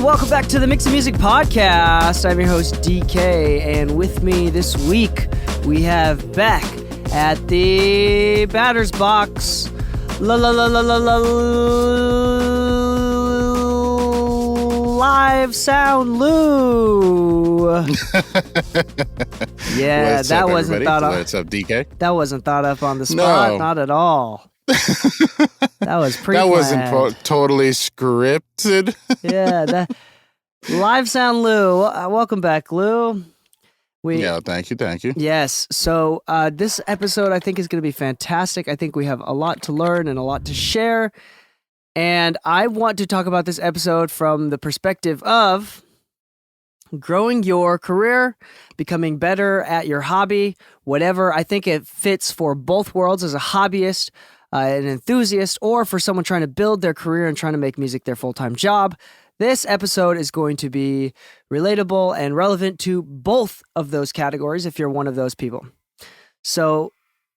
welcome back to the Mix of Music Podcast. I'm your host, Dee Kei, and with me this week, we have Beck at the batter's box. Live sound Lu. Yeah, What's that up, wasn't everybody? thought of. What's up, DK? That wasn't thought up on the spot, No. not at all. That was pre-planned. That wasn't totally scripted. Yeah, that live sound Lu. Welcome back, Lu. Yeah, thank you. Yes. So this episode, I think, is going to be fantastic. I think we have a lot to learn and a lot to share. And I want to talk about this episode from the perspective of growing your career, becoming better at your hobby, whatever. I think it fits for both worlds, as a hobbyist, an enthusiast, or for someone trying to build their career and trying to make music their full-time job. This episode is going to be relatable and relevant to both of those categories if you're one of those people. So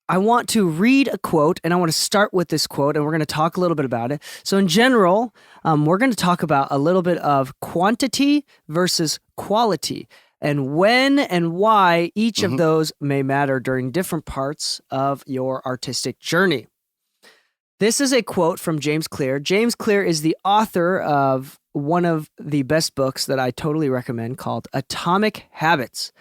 I want to read a quote, and I want to start with this quote, and we're going to talk a little bit about it. So in general, we're going to talk about a little bit of quantity versus quality, and when and why each of those may matter during different parts of your artistic journey. This is a quote from James Clear. James Clear is the author of one of the best books that I totally recommend called Atomic Habits.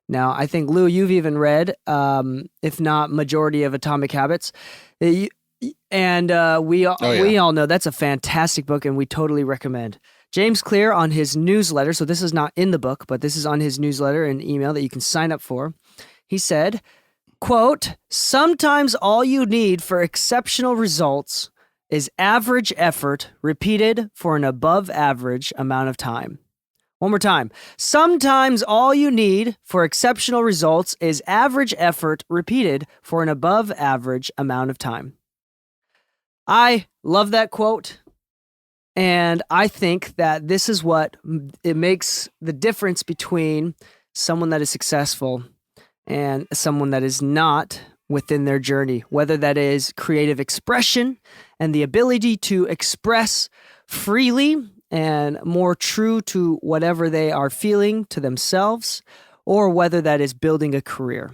Now, I think, Lu, you've even read, if not majority of Atomic Habits. We all know that's a fantastic book, and we totally recommend. James Clear, on his newsletter, so this is not in the book, but this is on his newsletter and email that you can sign up for. He said, quote, "Sometimes all you need for exceptional results is average effort repeated for an above average amount of time." One more time. Sometimes all you need for exceptional results is average effort repeated for an above average amount of time. I love that quote. And I think that this is what it makes the difference between someone that is successful and someone that is not within their journey, whether that is creative expression and the ability to express freely and more true to whatever they are feeling to themselves, or whether that is building a career.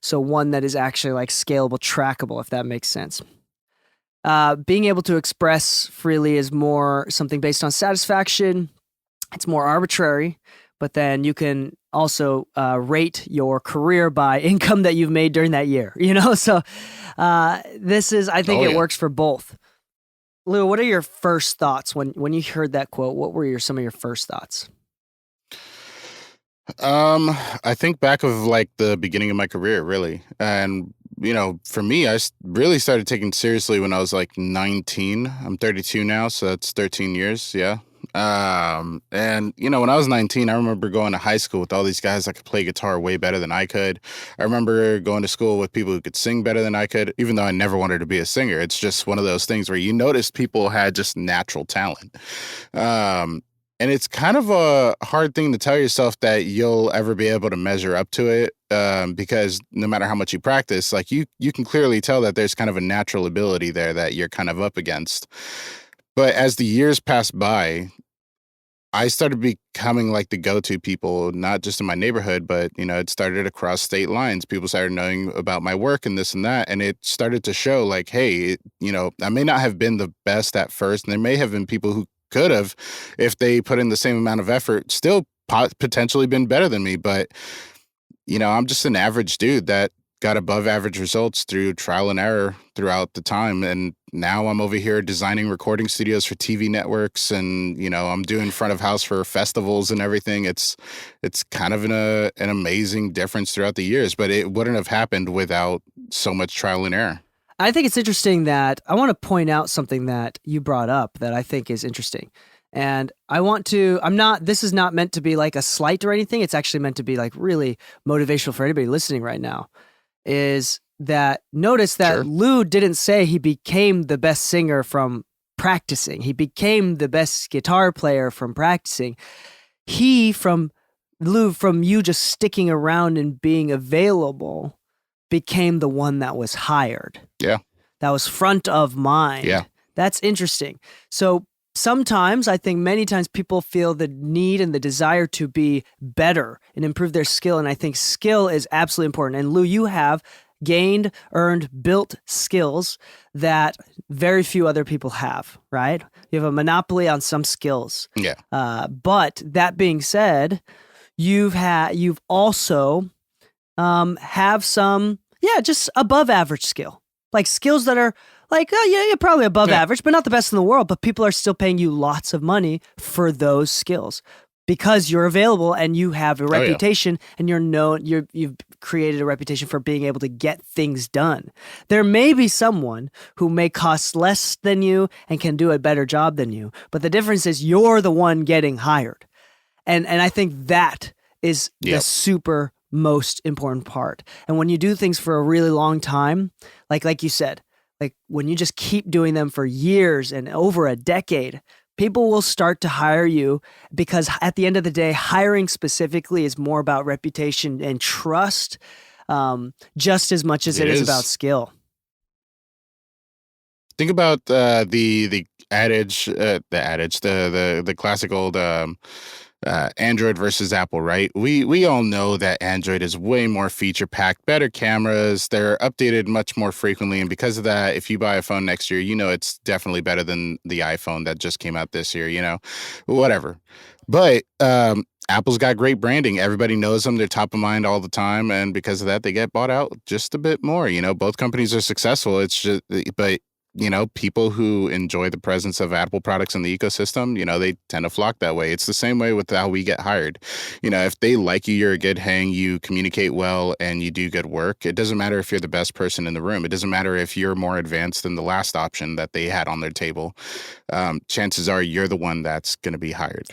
So one that is actually like scalable, trackable, if that makes sense. Being able to express freely is more something based on satisfaction. It's more arbitrary, but then you can also rate your career by income that you've made during that year, So this is, I think it works for both. Lu, what are your first thoughts when you heard that quote? What were some of your first thoughts? I think back of like the beginning of my career, really. And, for me, I really started taking seriously when I was like 19. I'm 32 now, so that's 13 years. Yeah. And, when I was 19, I remember going to high school with all these guys that could play guitar way better than I could. I remember going to school with people who could sing better than I could, even though I never wanted to be a singer. It's just one of those things where you notice people had just natural talent. And it's kind of a hard thing to tell yourself that you'll ever be able to measure up to it, because no matter how much you practice, like you can clearly tell that there's kind of a natural ability there that you're kind of up against. But as the years passed by, I started becoming like the go-to people, not just in my neighborhood, but, it started across state lines. People started knowing about my work and this and that. And it started to show like, hey, I may not have been the best at first. And there may have been people who could have, if they put in the same amount of effort, still potentially been better than me. But, I'm just an average dude that got above average results through trial and error throughout the time. And now I'm over here designing recording studios for TV networks, and, I'm doing front of house for festivals and everything. It's kind of an amazing difference throughout the years, but it wouldn't have happened without so much trial and error. I think it's interesting that I want to point out something that you brought up that I think is interesting. And this is not meant to be like a slight or anything. It's actually meant to be like really motivational for anybody listening right now. Is that notice that Sure. Lu didn't say he became the best singer from practicing. He became the best guitar player from practicing. From you just sticking around and being available, became the one that was hired. Yeah. That was front of mind. Yeah. That's interesting. So sometimes, I think many times people feel the need and the desire to be better and improve their skill. And I think skill is absolutely important. And Lou, you have gained, earned, built skills that very few other people have, right? You have a monopoly on some skills. Yeah. But that being said, you've also have some, just above average skill, like skills that are like, you're probably above average, but not the best in the world. But people are still paying you lots of money for those skills because you're available and you have a reputation and you're known. You've created a reputation for being able to get things done. There may be someone who may cost less than you and can do a better job than you, but the difference is you're the one getting hired, and I think that is the super most important part. And when you do things for a really long time, like you said, like when you just keep doing them for years and over a decade, people will start to hire you because at the end of the day, hiring specifically is more about reputation and trust, just as much as it is about skill. Think about the classic old Android versus Apple, right? We all know that Android is way more feature packed, better cameras. They're updated much more frequently, and because of that, if you buy a phone next year, you know it's definitely better than the iPhone that just came out this year. You know, whatever. But Apple's got great branding. Everybody knows them. They're top of mind all the time, and because of that, they get bought out just a bit more. You know, both companies are successful. It's just, but you know, people who enjoy the presence of Apple products in the ecosystem, you know, they tend to flock that way. It's the same way with how we get hired. You know, if they like you, you're a good hang, you communicate well, and you do good work. It doesn't matter if you're the best person in the room. It doesn't matter if you're more advanced than the last option that they had on their table. Chances are you're the one that's going to be hired.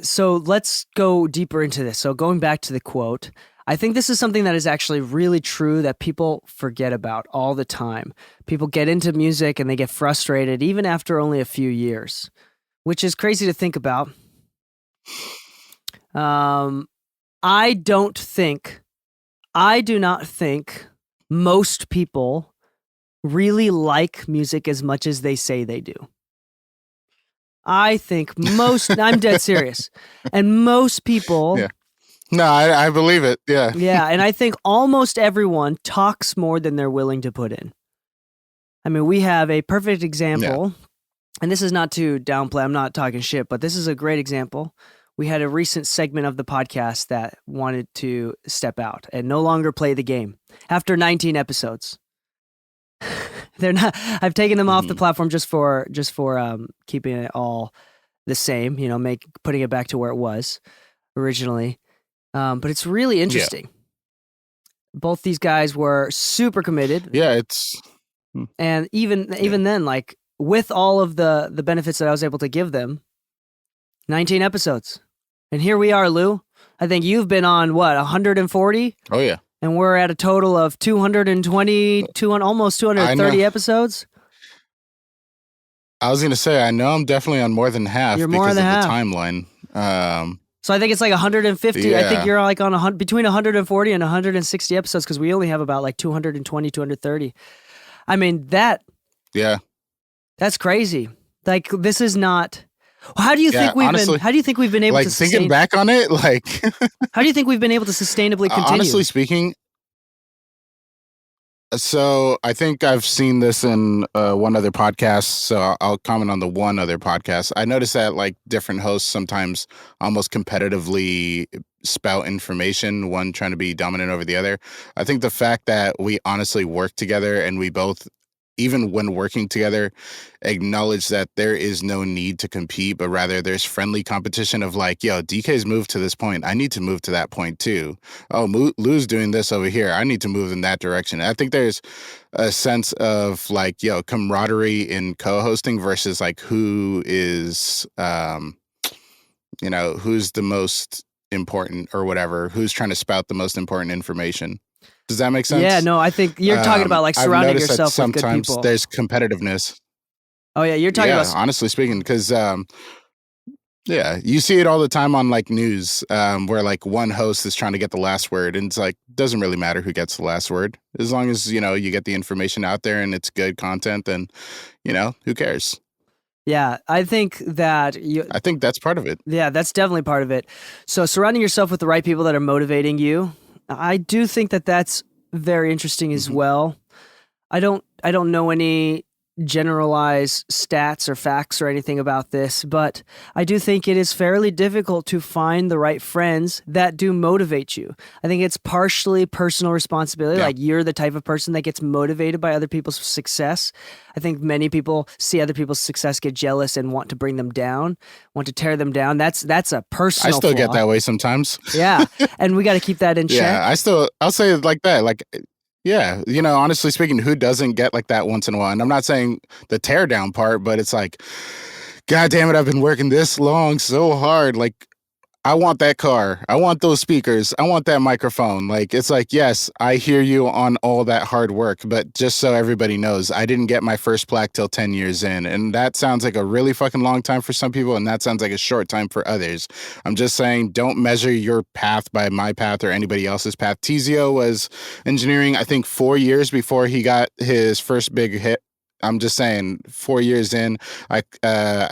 So let's go deeper into this. So going back to the quote, I think this is something that is actually really true that people forget about all the time. People get into music and they get frustrated even after only a few years, which is crazy to think about. I do not think most people really like music as much as they say they do. I think I'm dead serious. And most people... Yeah. No, I believe it. Yeah. Yeah, and I think almost everyone talks more than they're willing to put in. I mean, we have a perfect example, and this is not to downplay, I'm not talking shit, but this is a great example. We had a recent segment of the podcast that wanted to step out and no longer play the game after 19 episodes. They're not. I've taken them off the platform just for keeping it all the same, you know, putting it back to where it was originally. But it's really interesting. Yeah. Both these guys were super committed. Yeah, and even then, like with all of the benefits that I was able to give them, 19 episodes, and here we are, Lou. I think you've been on 140? Oh yeah, and we're at a total of 220, almost 230 episodes. I was gonna say, I know I'm definitely on more than half. You're more because than of half. The timeline. So I think it's like 150. Yeah. I think you're like on between 140 and 160 episodes because we only have about like 220, 230. I mean, that's crazy. Like, this is not... How do you think we've been able to sustain... Thinking back on it, like... How do you think we've been able to sustainably continue? Honestly speaking... So I think I've seen this in one other podcast, so I'll comment on the one other podcast. I noticed that like different hosts sometimes almost competitively spout information, one trying to be dominant over the other. I think the fact that we honestly work together and we both, even when working together, acknowledge that there is no need to compete, but rather there's friendly competition of like, yo, DK's moved to this point. I need to move to that point too. Oh, Lou's doing this over here. I need to move in that direction. I think there's a sense of like, yo, camaraderie in co-hosting versus like who is, who's the most important or whatever, who's trying to spout the most important information. Does that make sense? Yeah, no, I think you're talking about like surrounding yourself with good people. Sometimes there's competitiveness. Oh yeah, you're talking about... honestly speaking, because you see it all the time on like news, where like one host is trying to get the last word, and it's like doesn't really matter who gets the last word as long as you get the information out there and it's good content. Then who cares? Yeah, I think that I think that's part of it. yeah, that's definitely part of it. So surrounding yourself with the right people that are motivating you, I do think that that's very interesting as Hmm. well. I don't know any generalized stats or facts or anything about this, but I do think it is fairly difficult to find the right friends that do motivate you. I think it's partially personal responsibility, Yeah. like you're the type of person that gets motivated by other people's success. I think many people see other people's success, get jealous and want to bring them down, want to tear them down. That's a I personal still get flaw. that way sometimes. Yeah, and we got to keep that in Yeah, check. I'll say it like that. Like, yeah, honestly speaking, who doesn't get like that once in a while? And I'm not saying the tear down part, but it's like, God damn it, I've been working this long so hard. Like, I want that car. I want those speakers. I want that microphone. Like, it's like, yes, I hear you on all that hard work, but just so everybody knows, I didn't get my first plaque till 10 years in. And that sounds like a really fucking long time for some people, and that sounds like a short time for others. I'm just saying, don't measure your path by my path or anybody else's path. Tizio was engineering, I think, 4 years before he got his first big hit. I'm just saying, 4 years in, I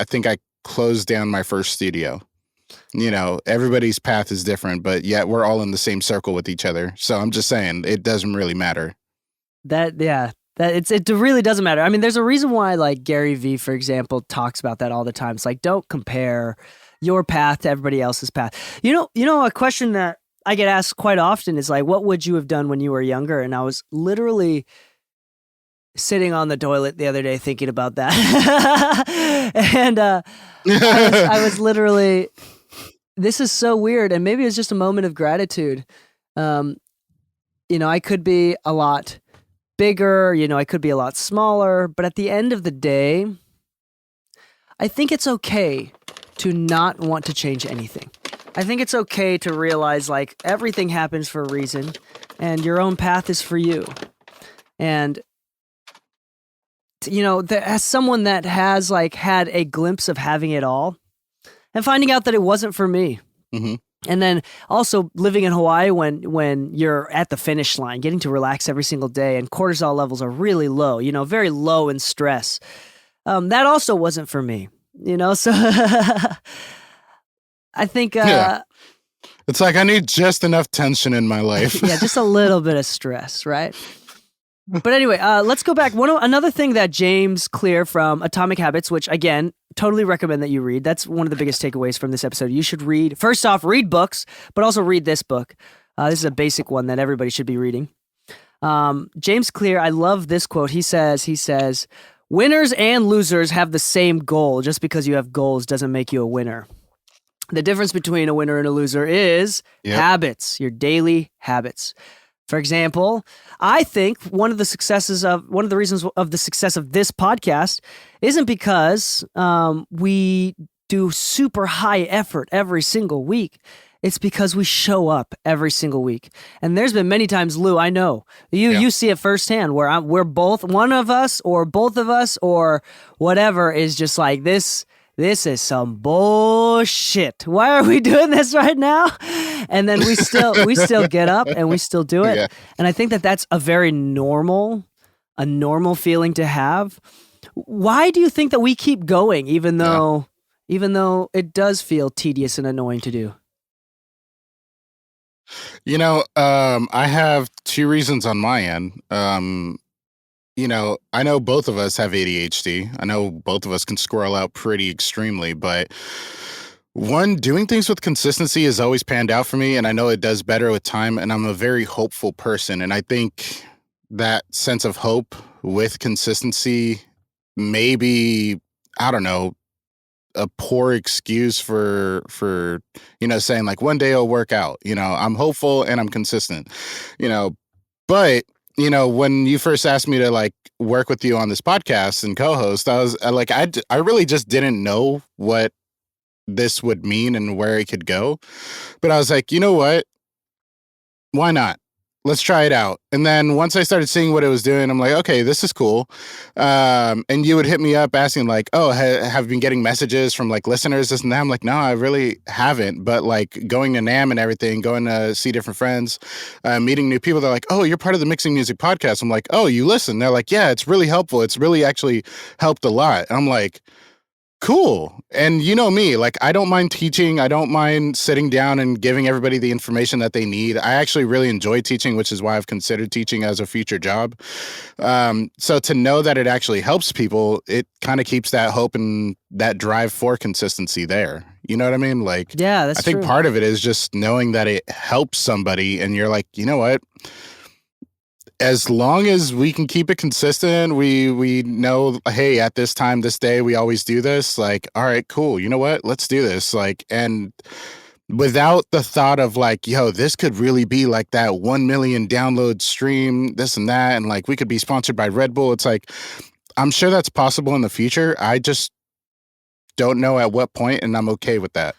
think I closed down my first studio. Everybody's path is different, but yet we're all in the same circle with each other. So I'm just saying it doesn't really matter. That yeah, it really doesn't matter. I mean, there's a reason why like Gary Vee, for example, talks about that all the time. It's like don't compare your path to everybody else's path. A question that I get asked quite often is like, what would you have done when you were younger? And I was literally sitting on the toilet the other day thinking about that, and I was literally. This is so weird, and maybe it's just a moment of gratitude. Um, I could be a lot bigger, I could be a lot smaller, but at the end of the day, I think it's okay to not want to change anything. I think it's okay to realize like everything happens for a reason and your own path is for you. And as someone that has like had a glimpse of having it all and finding out that it wasn't for me. Mm-hmm. And then also living in Hawaii when you're at the finish line, getting to relax every single day, and cortisol levels are really low, very low in stress. That also wasn't for me, so I think, Yeah. It's like I need just enough tension in my life. yeah, just a little bit of stress, right? But anyway, let's go back. Another thing that James Clear from Atomic Habits, which again, totally recommend that you read. That's one of the biggest takeaways from this episode. You should read, first off, read books, but also read this book. This is a basic one that everybody should be reading. James Clear, I love this quote. He says, winners and losers have the same goal. Just because you have goals doesn't make you a winner. The difference between a winner and a loser is habits, your daily habits. For example, I think one of the reasons of the success of this podcast isn't because we do super high effort every single week. It's because we show up every single week. And there's been many times, Lou, I know you see it firsthand where we're both one of us or both of us or whatever is just like this. This is some bullshit. Why are we doing this right now? And then we still get up and we still do it. Yeah. And I think that that's a very normal feeling to have. Why do you think that we keep going even though it does feel tedious and annoying to do? I have two reasons on my end. I know both of us have ADHD. I know both of us can squirrel out pretty extremely, but one, doing things with consistency has always panned out for me, and I know it does better with time, and I'm a very hopeful person, and I think that sense of hope with consistency maybe, I don't know, a poor excuse for saying like one day it'll work out. I'm hopeful and I'm consistent, but when you first asked me to like work with you on this podcast and co-host, I was like, I really just didn't know what this would mean and where it could go. But I was like, you know what? Why not? Let's try it out. And then once I started seeing what it was doing, I'm like, okay, this is cool. And you would hit me up asking like, oh, have you been getting messages from like listeners, this and that? I'm like, no, I really haven't. But like going to NAMM and everything, going to see different friends, meeting new people, they're like, oh, you're part of the Mixing Music podcast. I'm like, oh, you listen? They're like, yeah, it's really helpful. It's really actually helped a lot. And I'm like, cool. And you know me, like I don't mind teaching. I don't mind sitting down and giving everybody the information that they need. I actually really enjoy teaching, which is why I've considered teaching as a future job. So to know that it actually helps people, it kind of keeps that hope and that drive for consistency there. You know what I mean? Like, Yeah, I that's think true. part of it is just knowing that it helps somebody and you're like, you know what? As long as we can keep it consistent, we know, hey, at this time, this day, we always do this. Like, all right, cool. You know what? Let's do this. Like, and without the thought of like, yo, this could really be like that 1 million download stream, this and that, and like we could be sponsored by Red Bull. It's like, I'm sure that's possible in the future. I just don't know at what point, and I'm okay with that.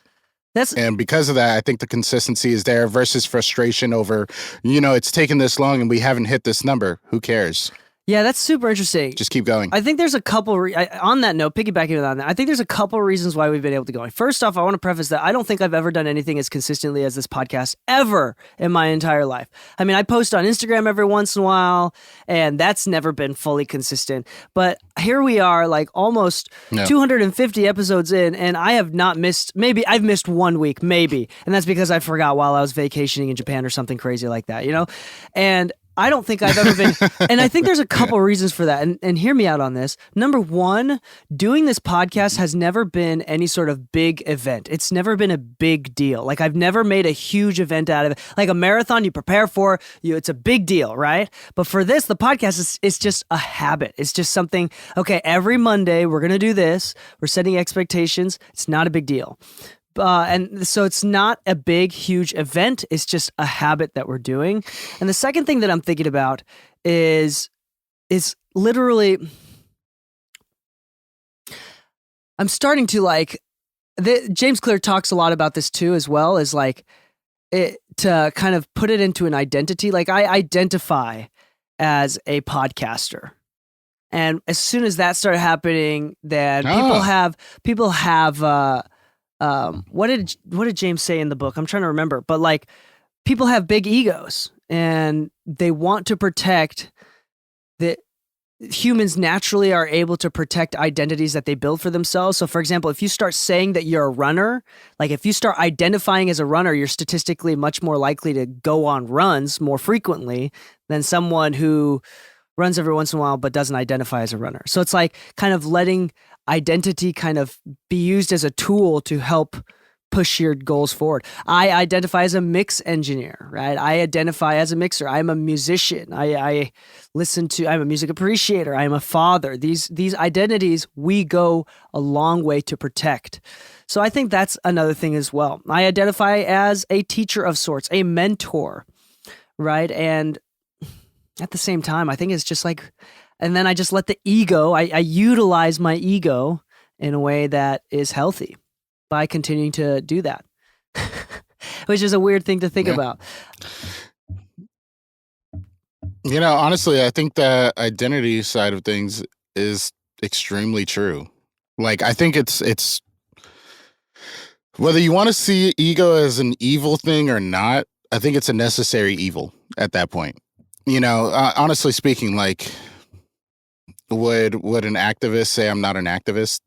That's And because of that, I think the consistency is there versus frustration over, it's taken this long and we haven't hit this number. Who cares? yeah, that's super interesting. Just keep going. I think there's a couple, on that note, piggybacking on that, I think there's a couple reasons why we've been able to go. First off, I want to preface that I don't think I've ever done anything as consistently as this podcast ever in my entire life. I mean, I post on Instagram every once in a while, and that's never been fully consistent. But here we are, like almost 250 episodes in, and I have not missed, maybe I've missed 1 week, maybe. And that's because I forgot while I was vacationing in Japan or something crazy like that, And I don't think I've ever been, and I think there's a couple reasons for that. And hear me out on this. Number one, doing this podcast has never been any sort of big event. It's never been a big deal. Like I've never made a huge event out of it. Like a marathon you prepare for, it's a big deal, right? But for this, the podcast it's just a habit. It's just something, okay, every Monday we're going to do this. We're setting expectations. It's not a big deal. And so it's not a big, huge event. It's just a habit that we're doing. And the second thing that I'm thinking about is literally, I'm starting to like, James Clear talks a lot about this too, as well as like it to kind of put it into an identity. Like I identify as a podcaster. And as soon as that started happening, then people have what did James say in the book? I'm trying to remember, but like people have big egos and they want to protect that. Humans naturally are able to protect identities that they build for themselves. So for example, if you start saying that you're a runner, like if you start identifying as a runner, you're statistically much more likely to go on runs more frequently than someone who runs every once in a while but doesn't identify as a runner. So it's like kind of letting identity kind of be used as a tool to help push your goals forward. I identify as a mix engineer, right? I identify as a mixer. I'm a musician. I'm a music appreciator. I'm a father. These identities we go a long way to protect. So I think that's another thing as well. I identify as a teacher of sorts, a mentor, right? And at the same time, I think it's just like, and then I just let the ego, I utilize my ego in a way that is healthy by continuing to do that, which is a weird thing to think about. Honestly, I think the identity side of things is extremely true. Like, I think it's whether you want to see ego as an evil thing or not, I think it's a necessary evil at that point. Honestly speaking, like, would an activist say I'm not an activist?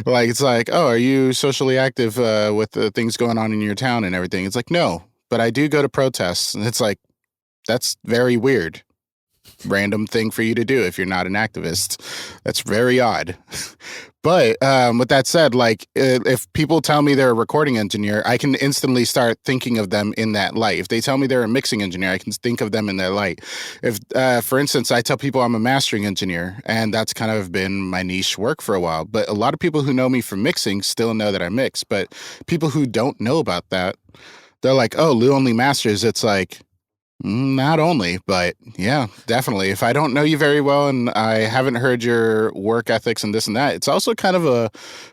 Like it's like, oh, are you socially active with the things going on in your town and everything? It's like, no, but I do go to protests. And it's like, that's very weird. Random thing for you to do if you're not an activist. That's very odd. But with that said, like if people tell me they're a recording engineer, I can instantly start thinking of them in that light. If they tell me they're a mixing engineer, I can think of them in that light. If, for instance, I tell people I'm a mastering engineer, and that's kind of been my niche work for a while. But a lot of people who know me from mixing still know that I mix. But people who don't know about that, they're like, oh, Lou only masters. It's like, not only, but yeah, definitely. If I don't know you very well and I haven't heard your work ethics and this and that, it's also kind of a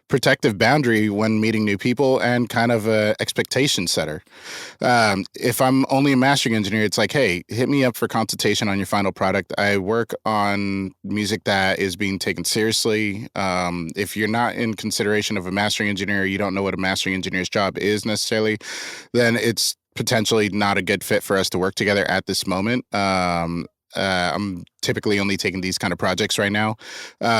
protective boundary when meeting new people and kind of a expectation setter. If I'm only a mastering engineer, it's like, hey, hit me up for consultation on your final product. I work on music that is being taken seriously. If you're not in consideration of a mastering engineer, you don't know what a mastering engineer's job is necessarily, then it's potentially not a good fit for us to work together at this moment. I'm typically only taking these kind of projects right now.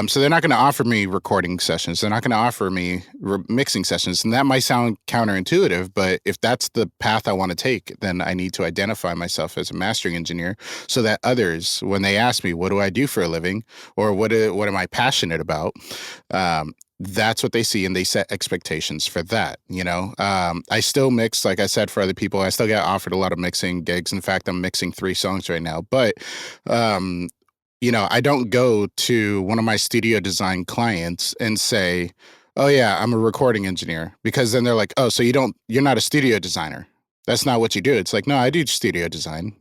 So they're not going to offer me recording sessions. They're not going to offer me mixing sessions. And that might sound counterintuitive, but if that's the path I want to take, then I need to identify myself as a mastering engineer so that others, when they ask me, what do I do for a living? Or what am I passionate about? That's what they see, and they set expectations for that. I still mix, like I said, for other people. I still get offered a lot of mixing gigs. In fact, I'm mixing 3 songs right now. But, I don't go to one of my studio design clients and say, oh yeah, I'm a recording engineer, because then they're like, oh, so you're not a studio designer. That's not what you do. It's like, no, I do studio design.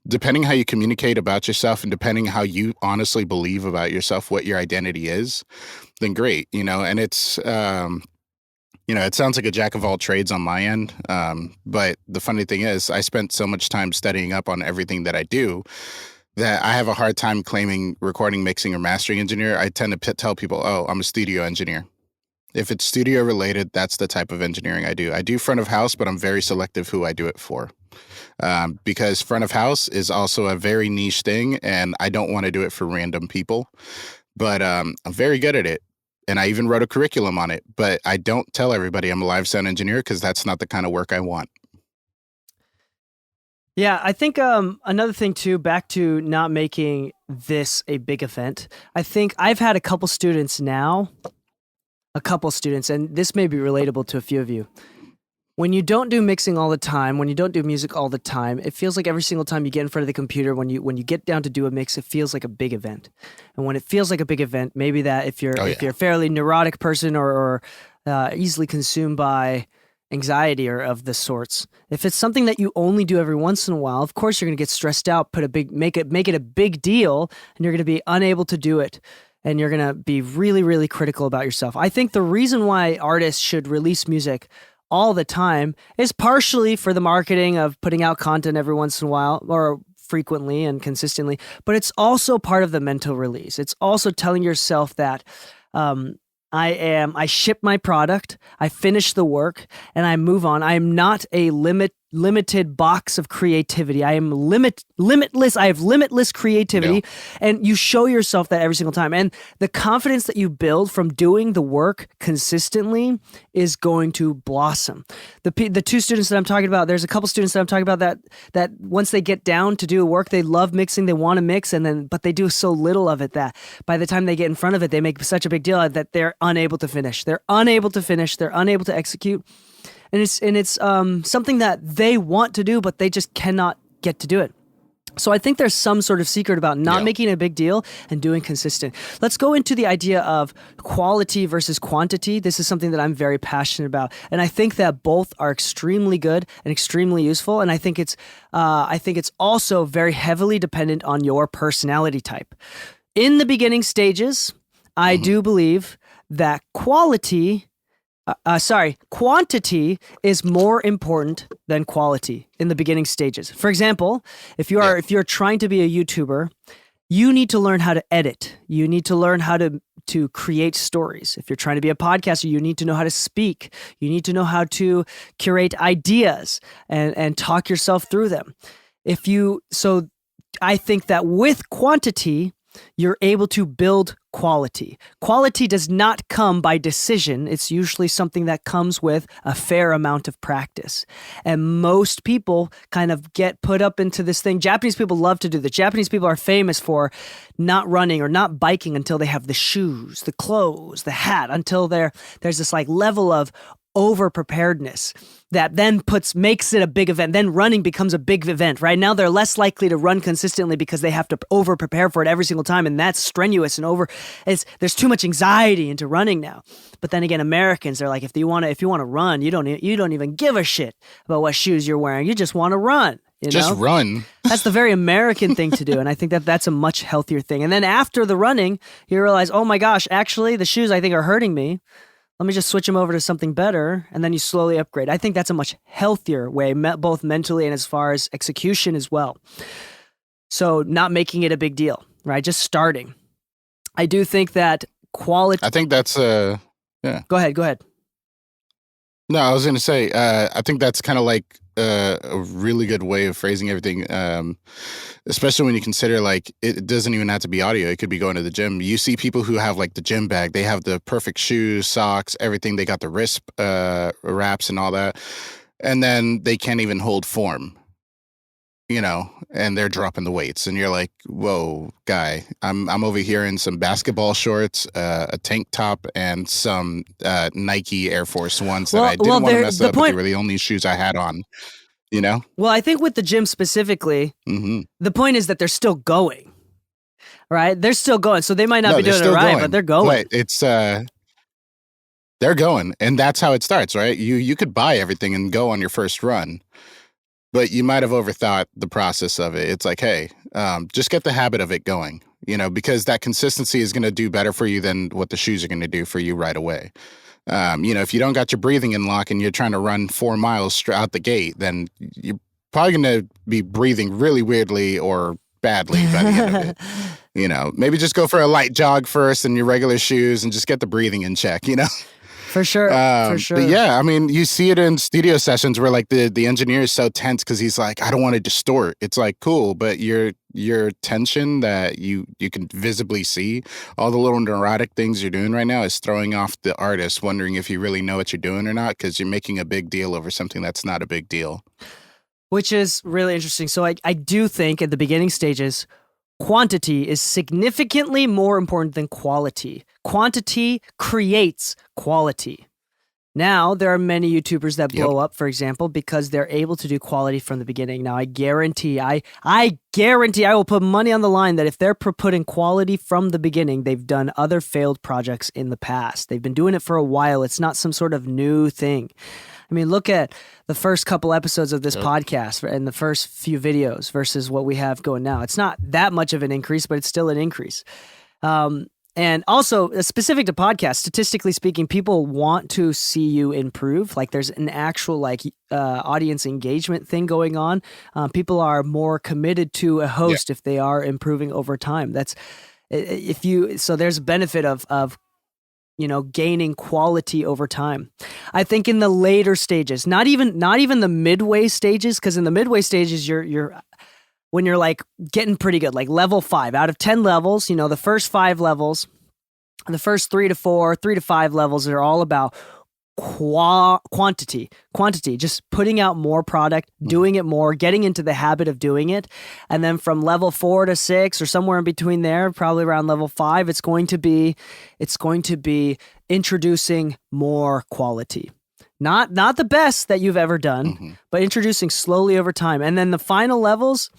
Depending how you communicate about yourself and depending how you honestly believe about yourself, what your identity is, then great. And it's, it sounds like a jack of all trades on my end. But the funny thing is, I spent so much time studying up on everything that I do that I have a hard time claiming recording, mixing, or mastering engineer. I tend to tell people, oh, I'm a studio engineer. If it's studio related, that's the type of engineering I do. I do front of house, but I'm very selective who I do it for. Because front of house is also a very niche thing, and I don't want to do it for random people. But I'm very good at it. And I even wrote a curriculum on it. But I don't tell everybody I'm a live sound engineer because that's not the kind of work I want. Yeah, I think another thing too, back to not making this a big event. I think I've had a couple students, and this may be relatable to a few of you. When you don't do mixing all the time, when you don't do music all the time, it feels like every single time you get in front of the computer, when you get down to do a mix, it feels like a big event. And when it feels like a big event, maybe that if you're a fairly neurotic person or easily consumed by anxiety or of the sorts, if it's something that you only do every once in a while, of course you're going to get stressed out, make it a big deal, and you're going to be unable to do it. And you're going to be really, really critical about yourself. I think the reason why artists should release music all the time is partially for the marketing of putting out content every once in a while or frequently and consistently, but it's also part of the mental release. It's also telling yourself that I ship my product, I finish the work, and I move on. I am not a limited box of creativity. I am limitless. I have limitless creativity, and you show yourself that every single time. And the confidence that you build from doing the work consistently is going to blossom. The 2 students that I'm talking about, there's a couple students that I'm talking about that once they get down to do work, they love mixing, they want to mix, but they do so little of it that by the time they get in front of it, they make such a big deal that they're unable to finish. They're unable to execute. And it's something that they want to do, but they just cannot get to do it. So I think there's some sort of secret about not making a big deal and doing consistent. Let's go into the idea of quality versus quantity. This is something that I'm very passionate about, and I think that both are extremely good and extremely useful. And I think it's also very heavily dependent on your personality type. In the beginning stages, I do believe that quantity is more important than quality in the beginning stages. For example, if you're trying to be a YouTuber, you need to learn how to edit. You need to learn how to create stories. If you're trying to be a podcaster, you need to know how to speak. You need to know how to curate ideas and talk yourself through them. So I think that with quantity, you're able to build quality. Quality does not come by decision. It's usually something that comes with a fair amount of practice. And most people kind of get put up into this thing. Japanese people love to do this. Japanese people are famous for not running or not biking until they have the shoes, the clothes, the hat, until there's this like level of over preparedness that then makes it a big event. Then running becomes a big event. Right now, they're less likely to run consistently because they have to over prepare for it every single time, and that's strenuous and there's too much anxiety into running now. But then again, Americans, they're like, if you want to run, you don't even give a shit about what shoes you're wearing. You just want to run. Just run. That's the very American thing to do. And I think that that's a much healthier thing. And then after the running, you realize, oh my gosh, actually the shoes I think are hurting me. Let me just switch them over to something better. And then you slowly upgrade. I think that's a much healthier way, both mentally and as far as execution as well. So not making it a big deal, right? Just starting. I do think that quality. I think that's, yeah. Go ahead. No, I was going to say, I think that's kind of like a really good way of phrasing everything. Especially when you consider like it doesn't even have to be audio. It could be going to the gym. You see people who have like the gym bag. They have the perfect shoes, socks, everything. They got the wrist wraps and all that, and then they can't even hold form. And they're dropping the weights, and you're like, "Whoa, guy! I'm over here in some basketball shorts, a tank top, and some Nike Air Force Ones that I didn't want to mess up, but they were the only shoes I had on." Well, I think with the gym specifically, the point is that they're still going, right? They're still going, so they might not be doing it right, but they're going. Right? It's they're going, and that's how it starts, right? You could buy everything and go on your first run. But you might have overthought the process of it. It's like, hey, just get the habit of it going, because that consistency is going to do better for you than what the shoes are going to do for you right away. If you don't got your breathing in lock and you're trying to run 4 miles straight out the gate, then you're probably going to be breathing really weirdly or badly by the end of it. Maybe just go for a light jog first in your regular shoes and just get the breathing in check, For sure. But yeah, I mean, you see it in studio sessions where like the engineer is so tense because he's like, I don't want to distort. It's like, cool, but your tension that you can visibly see, all the little neurotic things you're doing right now is throwing off the artist, wondering if you really know what you're doing or not, because you're making a big deal over something that's not a big deal. Which is really interesting. So I do think at the beginning stages, quantity is significantly more important than quality. Quantity creates quality. Now, there are many YouTubers that blow up, for example, because they're able to do quality from the beginning. Now, I guarantee, I will put money on the line that if they're putting quality from the beginning, they've done other failed projects in the past. They've been doing it for a while. It's not some sort of new thing. I mean, look at the first couple episodes of this podcast and the first few videos versus what we have going now. It's not that much of an increase, but it's still an increase. And also, specific to podcasts, statistically speaking, people want to see you improve. Like there's an actual audience engagement thing going on. People are more committed to a host if they are improving over time. So there's a benefit of gaining quality over time. I think in the later stages, not even the midway stages, because in the midway stages, you're when you're like getting pretty good, like level 5 out of 10 levels, the first 5 levels, the first 3 to 5 levels are all about quantity, just putting out more product, doing it more, getting into the habit of doing it. And then from level 4 to 6 or somewhere in between there, probably around level 5, it's going to be introducing more quality. Not the best that you've ever done, but introducing slowly over time. And then the final levels,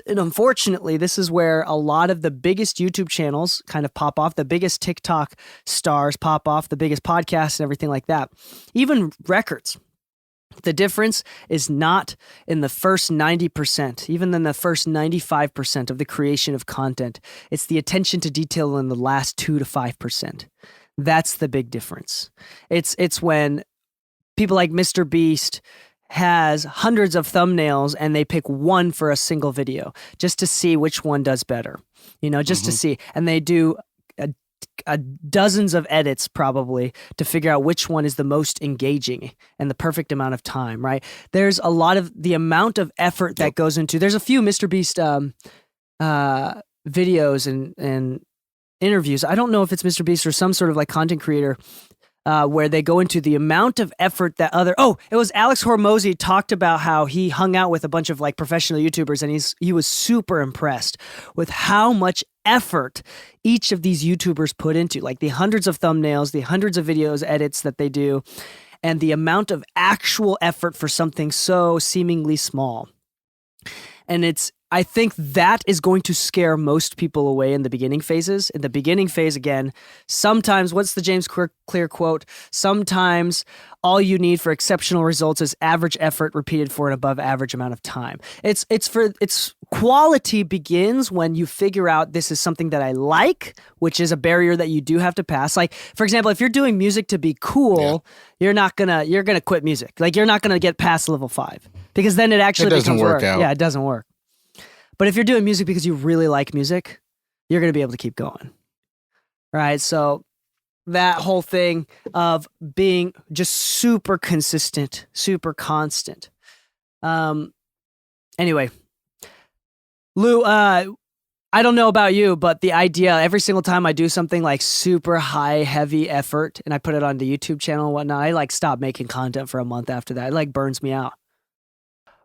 and unfortunately, this is where a lot of the biggest YouTube channels kind of pop off, the biggest TikTok stars pop off, the biggest podcasts and everything like that. Even records. The difference is not in the first 90%, even in the first 95% of the creation of content. It's the attention to detail in the last 2 to 5%. That's the big difference. It's when people like Mr. Beast has hundreds of thumbnails and they pick one for a single video just to see which one does better, just to see. And they do dozens of edits probably to figure out which one is the most engaging and the perfect amount of time, right? There's a lot of the amount of effort that goes into, there's a few Mr. Beast videos and interviews. I don't know if it's Mr. Beast or some sort of like content creator where they go into the amount of effort that it was Alex Hormozy talked about how he hung out with a bunch of like professional YouTubers and he was super impressed with how much effort each of these YouTubers put into, like the hundreds of thumbnails, the hundreds of videos, edits that they do, and the amount of actual effort for something so seemingly small. And I think that is going to scare most people away in the beginning phases. In the beginning phase, again, sometimes, what's the James Clear quote? Sometimes all you need for exceptional results is average effort repeated for an above average amount of time. It's quality begins when you figure out this is something that I like, which is a barrier that you do have to pass. Like, for example, if you're doing music to be cool, you're gonna quit music. Like, you're not gonna get past level 5 because then it actually doesn't work out. Yeah, it doesn't work. But if you're doing music because you really like music, you're going to be able to keep going. Right? So that whole thing of being just super consistent, super constant. Anyway, Lou, I don't know about you, but the idea every single time I do something like super high, heavy effort and I put it on the YouTube channel and whatnot, I like stop making content for a month after that. It like burns me out.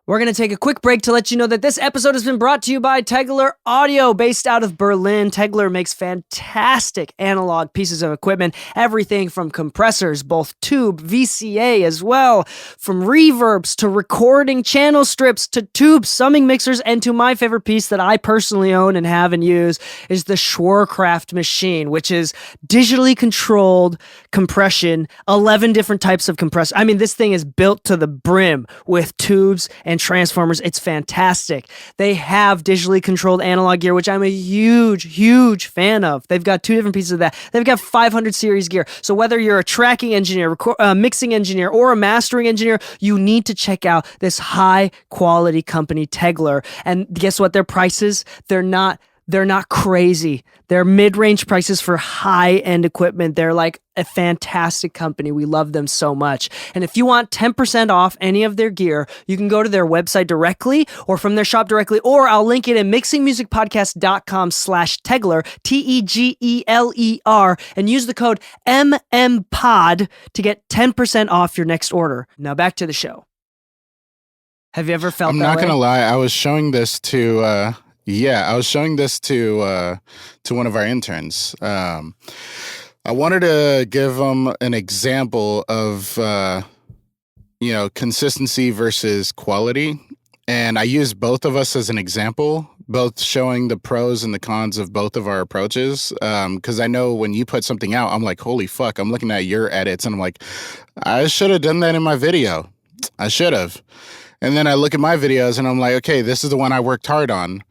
We're going to take a quick break to let you know that this episode has been brought to you by Tegler Audio, based out of Berlin. Tegler makes fantastic analog pieces of equipment, everything from compressors, both tube, VCA as well, from reverbs to recording channel strips to tube summing mixers, and to my favorite piece that I personally own and have and use is the Schwerkraft machine, which is digitally controlled compression, 11 different types of compressor. I mean, this thing is built to the brim with tubes and transformers. It's fantastic. They have digitally controlled analog gear, which I'm a huge fan of. They've got 2 different pieces of that. They've got 500 series gear. So whether you're a tracking engineer, mixing engineer, or a mastering engineer, you need to check out this high quality company, Tegler. And guess what? Their prices, they're not crazy. They're mid-range prices for high-end equipment. They're like a fantastic company. We love them so much. And if you want 10% off any of their gear, you can go to their website directly or from their shop directly, or I'll link it in mixingmusicpodcast.com/Tegler, Tegler, and use the code MMPOD to get 10% off your next order. Now back to the show. Have you ever felt I'm that not way? gonna lie, I was showing this to one of our interns. I wanted to give them an example of consistency versus quality, and I used both of us as an example, both showing the pros and the cons of both of our approaches. Because I know when you put something out, I'm like, holy fuck! I'm looking at your edits, and I'm like, I should have done that in my video. I should have. And then I look at my videos, and I'm like, okay, this is the one I worked hard on.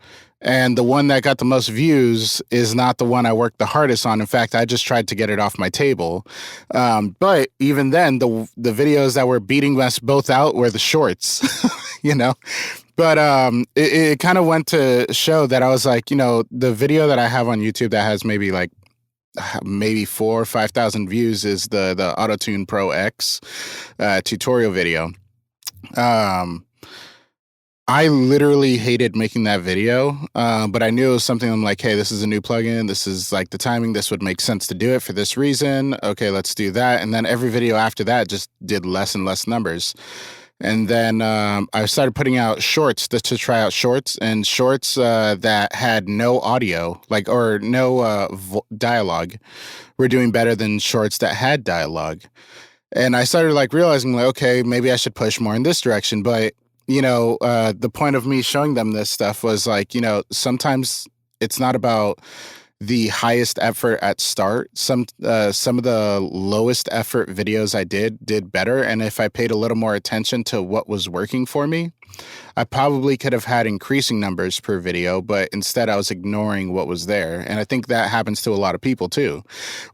And the one that got the most views is not the one I worked the hardest on. In fact, I just tried to get it off my table. But even then, the videos that were beating us both out were the shorts, But it kind of went to show that I was like, the video that I have on YouTube that has maybe 4,000 or 5,000 views is the Auto-Tune Pro X tutorial video. I literally hated making that video, but I knew it was something. I'm like, hey, this is a new plugin. This is like the timing. This would make sense to do it for this reason. Okay, let's do that. And then every video after that just did less and less numbers. And then I started putting out shorts to try out shorts, and shorts that had no audio, or no dialogue, were doing better than shorts that had dialogue. And I started realizing okay, maybe I should push more in this direction. But the point of me showing them this stuff was sometimes it's not about the highest effort at start. Some of the lowest effort videos I did better. And if I paid a little more attention to what was working for me, I probably could have had increasing numbers per video, but instead I was ignoring what was there. And I think that happens to a lot of people too,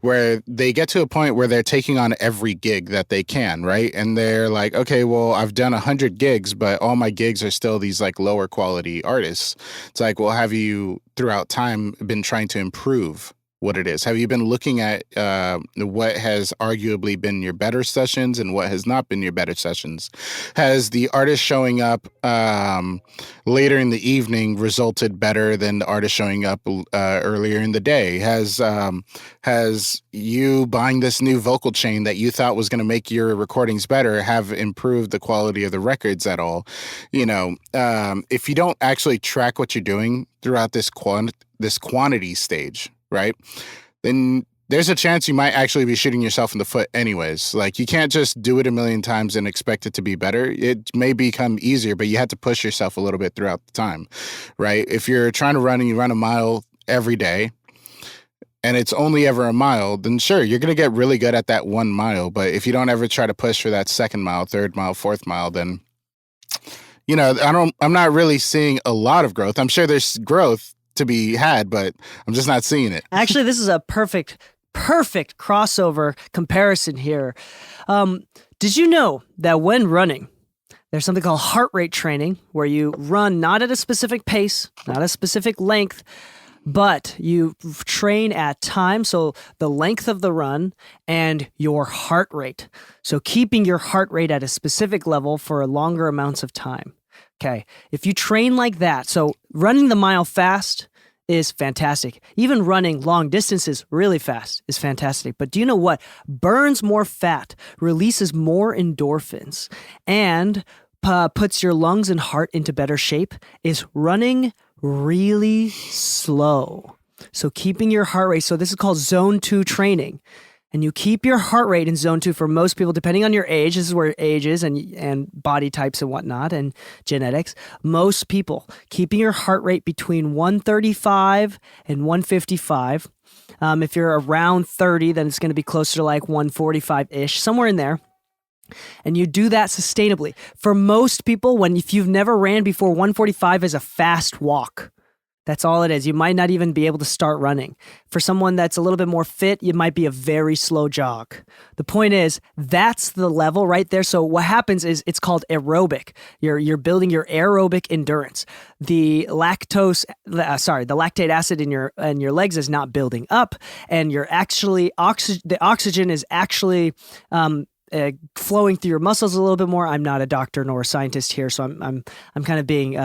where they get to a point where they're taking on every gig that they can, right? And they're like, okay, well, I've done 100 gigs, but all my gigs are still these lower quality artists. It's like, well, have you throughout time been trying to improve what it is? Have you been looking at what has arguably been your better sessions and what has not been your better sessions? Has the artist showing up later in the evening resulted better than the artist showing up earlier in the day? Has you buying this new vocal chain that you thought was going to make your recordings better have improved the quality of the records at all? If you don't actually track what you're doing throughout this quantity stage, right, then there's a chance you might actually be shooting yourself in the foot anyways. You can't just do it a million times and expect it to be better. It may become easier, but you have to push yourself a little bit throughout the time, right? If you're trying to run and you run a mile every day and it's only ever a mile, then sure, you're going to get really good at that 1 mile. But if you don't ever try to push for that 2nd mile, 3rd mile, 4th mile, then, I'm not really seeing a lot of growth. I'm sure there's growth to be had, but I'm just not seeing it. Actually, this is a perfect crossover comparison here. Did you know that when running, there's something called heart rate training, where you run not at a specific pace, not a specific length, but you train at time, so the length of the run and your heart rate. So keeping your heart rate at a specific level for longer amounts of time. Okay. If you train like that, so running the mile fast is fantastic. Even running long distances really fast is fantastic. But do you know what? Burns more fat, releases more endorphins, and puts your lungs and heart into better shape is running really slow. So keeping your heart rate, so this is called zone 2 training. And you keep your heart rate in zone 2 for most people, depending on your age. This is where age is and body types and whatnot and genetics. Most people keeping your heart rate between 135 and 155. If you're around 30, then it's going to be closer to like 145-ish, somewhere in there. And you do that sustainably. For most people, if you've never ran before, 145 is a fast walk. That's all it is. You might not even be able to start running. For someone that's a little bit more fit, it might be a very slow jog. The point is, that's the level right there. So what happens is it's called aerobic. You're building your aerobic endurance. The lactate acid in your legs is not building up, and you're actually the oxygen is actually flowing through your muscles a little bit more. I'm not a doctor nor a scientist here, so I'm kind of being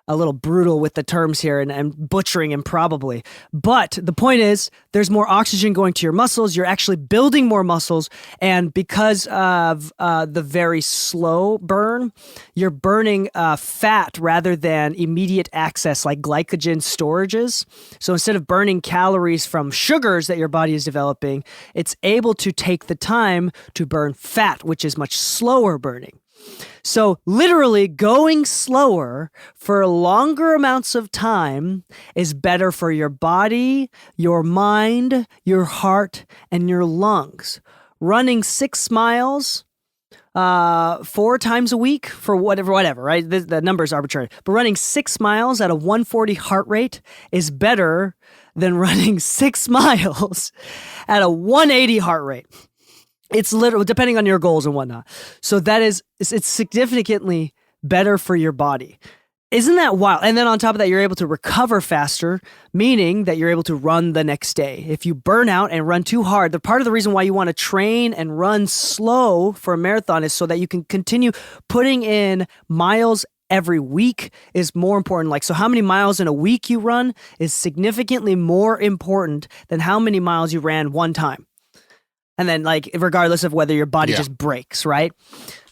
a little brutal with the terms here and butchering him probably. But the point is, there's more oxygen going to your muscles. You're actually building more muscles. And because of the very slow burn, you're burning fat rather than immediate access like glycogen storages. So instead of burning calories from sugars that your body is developing, it's able to take the time to burn fat, which is much slower burning. So literally going slower for longer amounts of time is better for your body, your mind, your heart, and your lungs. Running 6 miles 4 times a week for whatever, right? The number is arbitrary. But running 6 miles at a 140 heart rate is better than running 6 miles at a 180 heart rate. It's literally depending on your goals and whatnot. So it's significantly better for your body. Isn't that wild? And then on top of that, you're able to recover faster, meaning that you're able to run the next day. If you burn out and run too hard, the part of the reason why you want to train and run slow for a marathon is so that you can continue putting in miles every week is more important. Like, so how many miles in a week you run is significantly more important than how many miles you ran one time. And then, like, regardless of whether your body just breaks, right?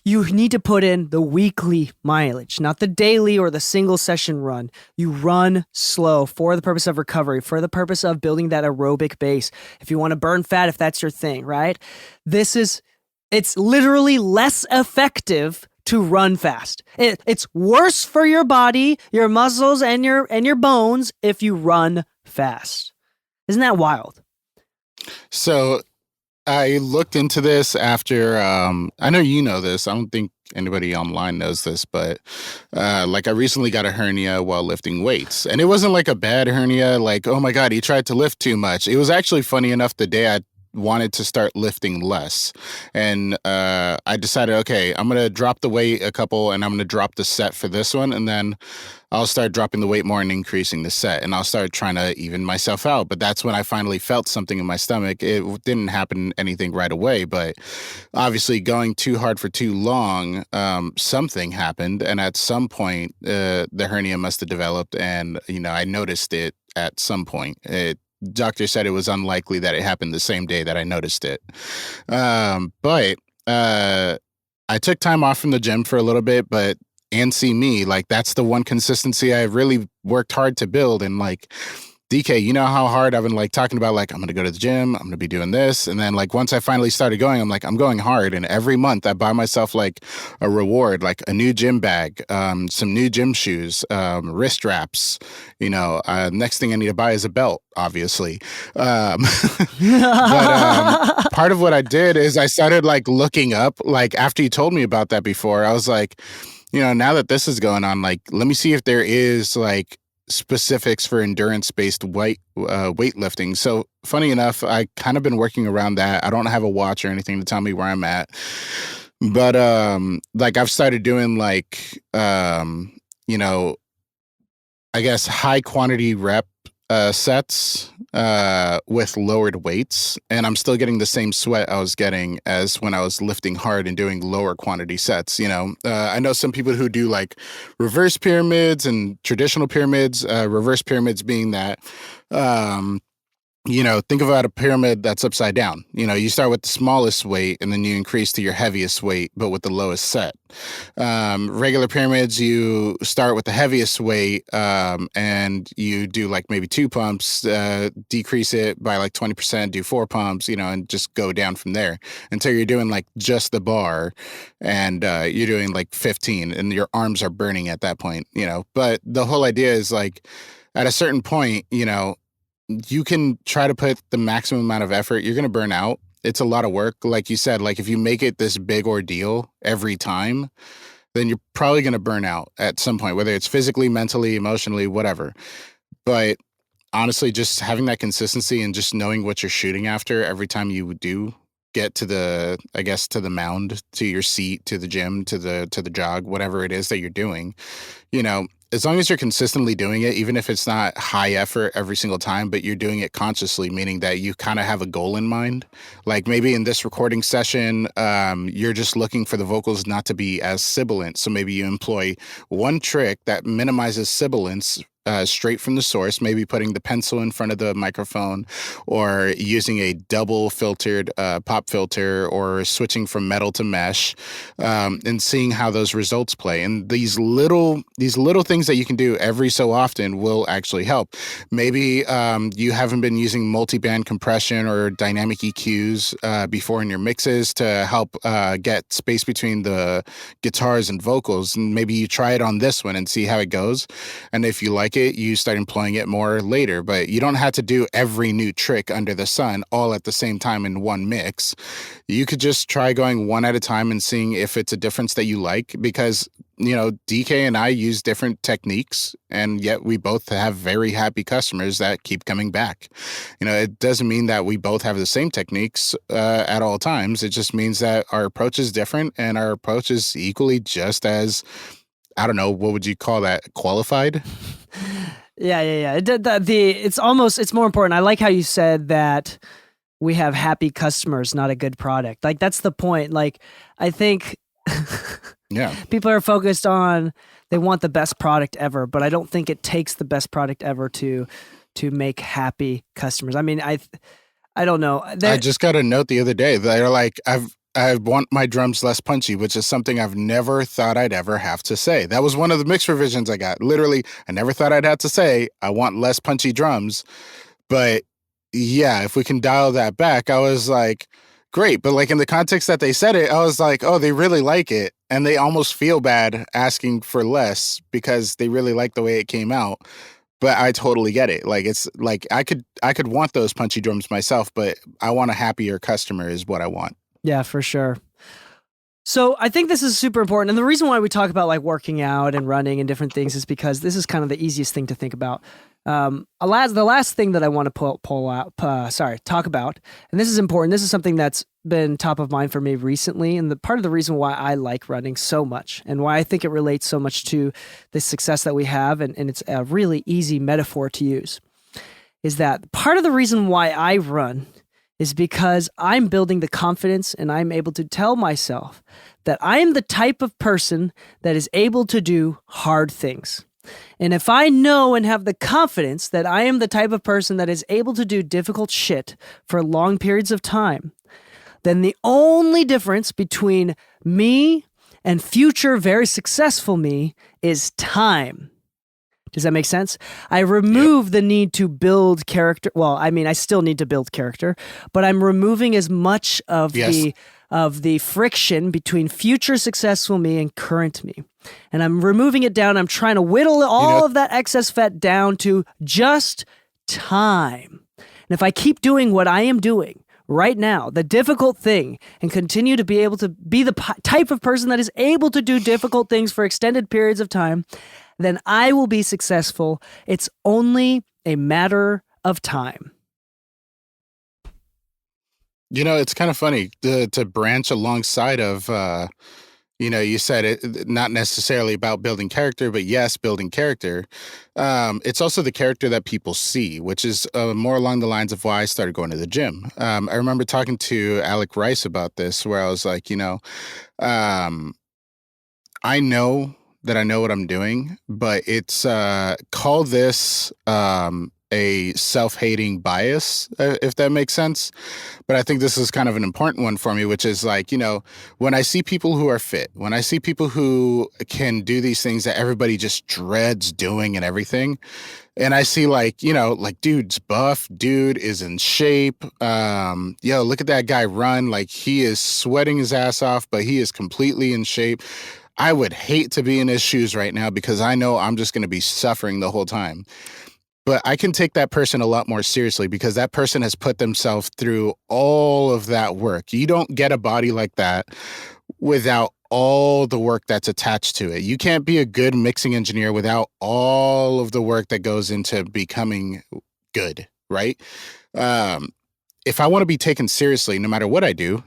You need to put in the weekly mileage, not the daily or the single session run. You run slow for the purpose of recovery, for the purpose of building that aerobic base. If you want to burn fat, if that's your thing, right? It's literally less effective to run fast. It's worse for your body, your muscles, and your bones if you run fast. Isn't that wild? So I looked into this after, I know you know this. I don't think anybody online knows this, but I recently got a hernia while lifting weights. And it wasn't like a bad hernia, like, oh my God, he tried to lift too much. It was actually funny enough the day I wanted to start lifting less. And I decided, okay, I'm going to drop the weight a couple and I'm going to drop the set for this one. And then I'll start dropping the weight more and increasing the set. And I'll start trying to even myself out. But that's when I finally felt something in my stomach. It didn't happen anything right away. But obviously going too hard for too long, something happened. And at some point, the hernia must have developed. And, I noticed it at some point. Doctor said it was unlikely that it happened the same day that I noticed it. But I took time off from the gym for a little bit, and see me, like, that's the one consistency I really worked hard to build. And like, DK, you know how hard I've been like talking about, like, I'm going to go to the gym, I'm going to be doing this. And then like, once I finally started going, I'm like, I'm going hard. And every month I buy myself like a reward, like a new gym bag, some new gym shoes, wrist straps, next thing I need to buy is a belt, obviously. But part of what I did is I started like looking up, like after you told me about that before, I was like, now that this is going on, like, let me see if there is like specifics for endurance-based weightlifting. So funny enough, I kind of been working around that. I don't have a watch or anything to tell me where I'm at. But like I've started doing like I guess high quantity rep sets with lowered weights, and I'm still getting the same sweat I was getting as when I was lifting hard and doing lower quantity sets. I know some people who do like reverse pyramids and traditional pyramids. Reverse pyramids being that. Think about a pyramid that's upside down. You start with the smallest weight and then you increase to your heaviest weight, but with the lowest set. Regular pyramids, you start with the heaviest weight and you do like maybe 2 pumps, decrease it by like 20%, do 4 pumps, and just go down from there until you're doing like just the bar and you're doing like 15 and your arms are burning at that point. But the whole idea is like at a certain point, you can try to put the maximum amount of effort. You're going to burn out. It's a lot of work. Like you said, like if you make it this big ordeal every time, then you're probably going to burn out at some point, whether it's physically, mentally, emotionally, whatever. But honestly, just having that consistency and just knowing what you're shooting after every time you do get to the mound, to your seat, to the gym, to the jog, whatever it is that you're doing, as long as you're consistently doing it, even if it's not high effort every single time, but you're doing it consciously, meaning that you kind of have a goal in mind. Like maybe in this recording session, you're just looking for the vocals not to be as sibilant. So maybe you employ one trick that minimizes sibilance straight from the source, maybe putting the pencil in front of the microphone or using a double filtered pop filter or switching from metal to mesh and seeing how those results play. And these little things that you can do every so often will actually help. Maybe you haven't been using multi-band compression or dynamic EQs before in your mixes to help get space between the guitars and vocals. And maybe you try it on this one and see how it goes. And if you like it, you start employing it more later. But you don't have to do every new trick under the sun all at the same time in one mix. You could just try going one at a time and seeing if it's a difference that you like, because Dee Kei and I use different techniques, and yet we both have very happy customers that keep coming back. It doesn't mean that we both have the same techniques at all times. It just means that our approach is different, and our approach is equally just as, I don't know, what would you call that? Qualified? Yeah. It's more important. I like how you said that we have happy customers, not a good product. Like that's the point. Like I think Yeah. people are focused on, they want the best product ever, but I don't think it takes the best product ever to make happy customers. I mean, I don't know. I just got a note the other day. They're like, I want my drums less punchy, which is something I've never thought I'd ever have to say. That was one of the mix revisions I got. Literally, I never thought I'd have to say, I want less punchy drums. But yeah, if we can dial that back, I was like, great. But like in the context that they said it, I was like, oh, they really like it. And they almost feel bad asking for less because they really like the way it came out. But I totally get it. Like it's like I could want those punchy drums myself, but I want a happier customer is what I want. Yeah, for sure. So I think this is super important. And the reason why we talk about like working out and running and different things is because this is kind of the easiest thing to think about. The last thing that I want to talk about, and this is important. This is something that's been top of mind for me recently. And the part of the reason why I like running so much and why I think it relates so much to the success that we have, and it's a really easy metaphor to use, is that part of the reason why I run is because I'm building the confidence and I'm able to tell myself that I am the type of person that is able to do hard things. And if I know and have the confidence that I am the type of person that is able to do difficult shit for long periods of time, then the only difference between me and future very successful me is time. Does that make sense? I remove the need to build character. Well, I mean, I still need to build character, but I'm removing as much of the friction between future successful me and current me. And I'm removing it down. I'm trying to whittle all of that excess fat down to just time. And if I keep doing what I am doing right now, the difficult thing, and continue to be able to be the type of person that is able to do difficult things for extended periods of time, then I will be successful. It's only a matter of time. It's kind of funny to branch alongside of You said it not necessarily about building character, but yes, building character. It's also the character that people see, which is more along the lines of why I started going to the gym. I remember talking to Alec Rice about this, where I was like, um, I know that I know what I'm doing, but it's call this a self-hating bias, if that makes sense. But I think this is kind of an important one for me, which is like, when I see people who are fit, when I see people who can do these things that everybody just dreads doing and everything, and I see like, like dude's buff, dude is in shape. Look at that guy run. Like he is sweating his ass off, but he is completely in shape. I would hate to be in his shoes right now because I know I'm just going to be suffering the whole time. But I can take that person a lot more seriously because that person has put themselves through all of that work. You don't get a body like that without all the work that's attached to it. You can't be a good mixing engineer without all of the work that goes into becoming good, right? Um, if I want to be taken seriously, no matter what I do,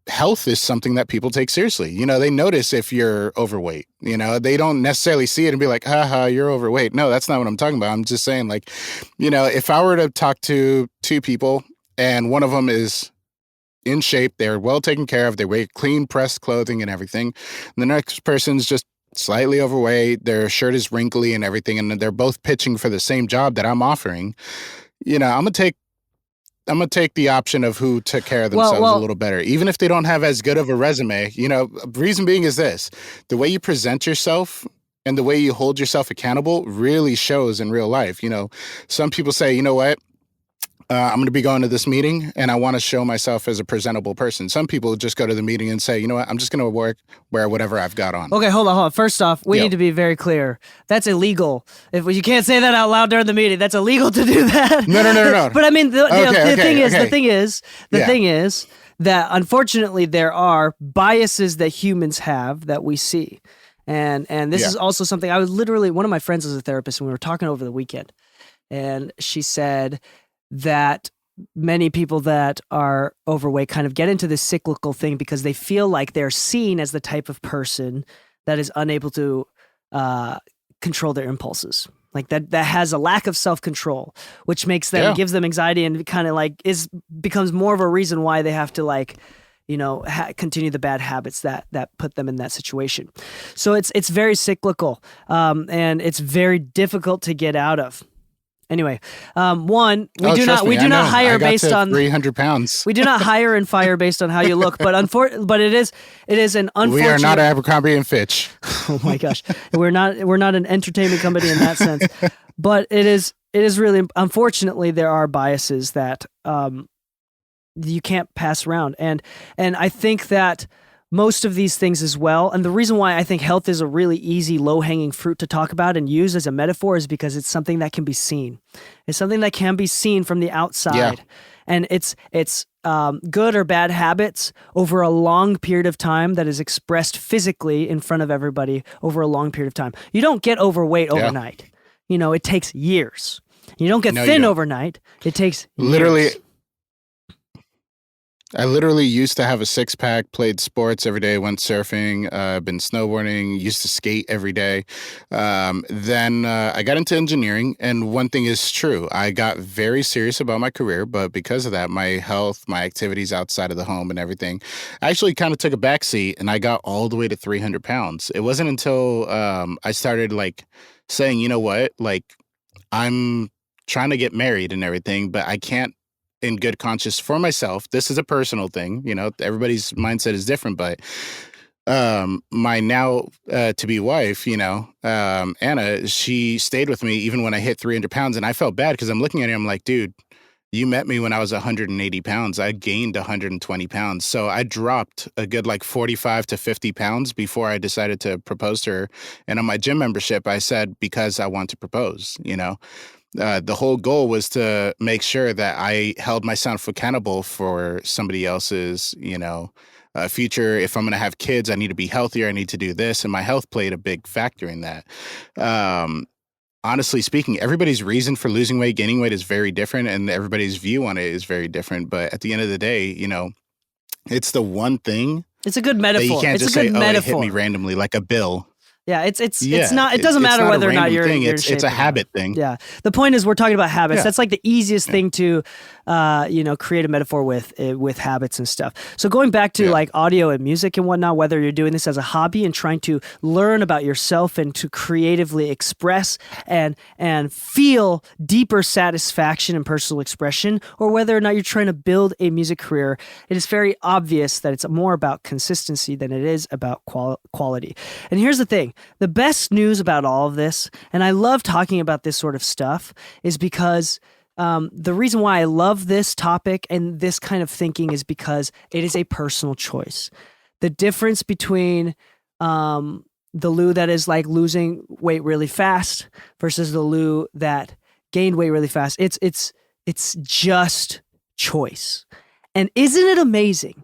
health is something that people take seriously. They notice if you're overweight. They don't necessarily see it and be like, haha, you're overweight. No, that's not what I'm talking about. I'm just saying, like, if I were to talk to two people and one of them is in shape, they're well taken care of, they wear clean, pressed clothing and everything, and the next person's just slightly overweight, their shirt is wrinkly and everything, and they're both pitching for the same job that I'm offering, I'm gonna take the option of who took care of themselves a little better, even if they don't have as good of a resume. Reason being is this: the way you present yourself and the way you hold yourself accountable really shows in real life. Some people say, you know what? I'm going to be going to this meeting and I want to show myself as a presentable person. Some people just go to the meeting and say, you know what? I'm just going to wear whatever I've got on. Okay, hold on. First off, we need to be very clear. That's illegal. If you can't say that out loud during the meeting, that's illegal to do that. No. But I mean, the thing is that unfortunately there are biases that humans have that we see. And this is also something one of my friends is a therapist and we were talking over the weekend, and she said that many people that are overweight kind of get into this cyclical thing because they feel like they're seen as the type of person that is unable to control their impulses. Like that has a lack of self-control, which makes them gives them anxiety and kind of like becomes more of a reason why they have to continue the bad habits that put them in that situation. So it's very cyclical, and it's very difficult to get out of. Anyway, we do not hire based on 300 pounds. We do not hire and fire based on how you look, but it is an unfortunate. We are not Abercrombie and Fitch. Oh my gosh, we're not an entertainment company in that sense, but it is really, unfortunately there are biases that you can't pass around, and I think that most of these things as well. And the reason why I think health is a really easy, low-hanging fruit to talk about and use as a metaphor is because it's something that can be seen. It's something that can be seen from the outside. Yeah. And it's good or bad habits over a long period of time that is expressed physically in front of everybody over a long period of time. You don't get overweight overnight. It takes years. You don't get thin overnight. It takes years. I literally used to have a six-pack, played sports every day, went surfing, been snowboarding, used to skate every day. Then I got into engineering, and one thing is true. I got very serious about my career, but because of that, my health, my activities outside of the home and everything, I actually kind of took a backseat, and I got all the way to 300 pounds. It wasn't until I started, saying, you know what, I'm trying to get married and everything, but I can't in good conscience for myself. This is a personal thing, everybody's mindset is different, but my now to be wife, Anna, she stayed with me even when I hit 300 pounds, and I felt bad because I'm looking at her, I'm like, dude, you met me when I was 180 pounds. I gained 120 pounds. So I dropped a good 45 to 50 pounds before I decided to propose to her. And on my gym membership, I said, because I want to propose, the whole goal was to make sure that I held myself accountable for somebody else's, future. If I'm going to have kids, I need to be healthier. I need to do this. And my health played a big factor in that. Honestly speaking, everybody's reason for losing weight, gaining weight is very different, and everybody's view on it is very different. But at the end of the day, it's the one thing It's a good That metaphor. you can't It's just a say, good "Oh, it hit metaphor. me randomly like a bill." Yeah, it's Yeah, not. It doesn't it's matter not a whether or not random you're thing. you're It's shaped a or not. habit thing. Yeah. The point is we're talking about habits. Yeah. That's like the easiest Yeah. thing to, create a metaphor with habits and stuff. So going back to Yeah. like audio and music and whatnot, whether you're doing this as a hobby and trying to learn about yourself and to creatively express and feel deeper satisfaction and personal expression, or whether or not you're trying to build a music career, it is very obvious that it's more about consistency than it is about quality. And here's the thing. The best news about all of this, and I love talking about this sort of stuff, is because the reason why I love this topic and this kind of thinking is because it is a personal choice. The difference between the Lu that is like losing weight really fast versus the Lu that gained weight really fast, it's just choice. And isn't it amazing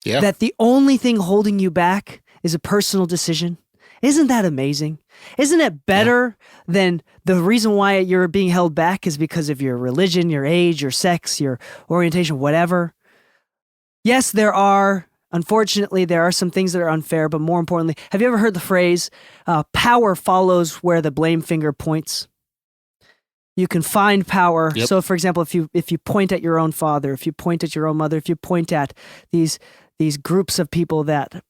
that the only thing holding you back is a personal decision? Isn't that amazing? Isn't it better than the reason why you're being held back is because of your religion, your age, your sex, your orientation, whatever? Yes, unfortunately, there are some things that are unfair, but more importantly, have you ever heard the phrase, power follows where the blame finger points? You can find power. Yep. So, for example, if you point at your own father, if you point at your own mother, if you point at these groups of people that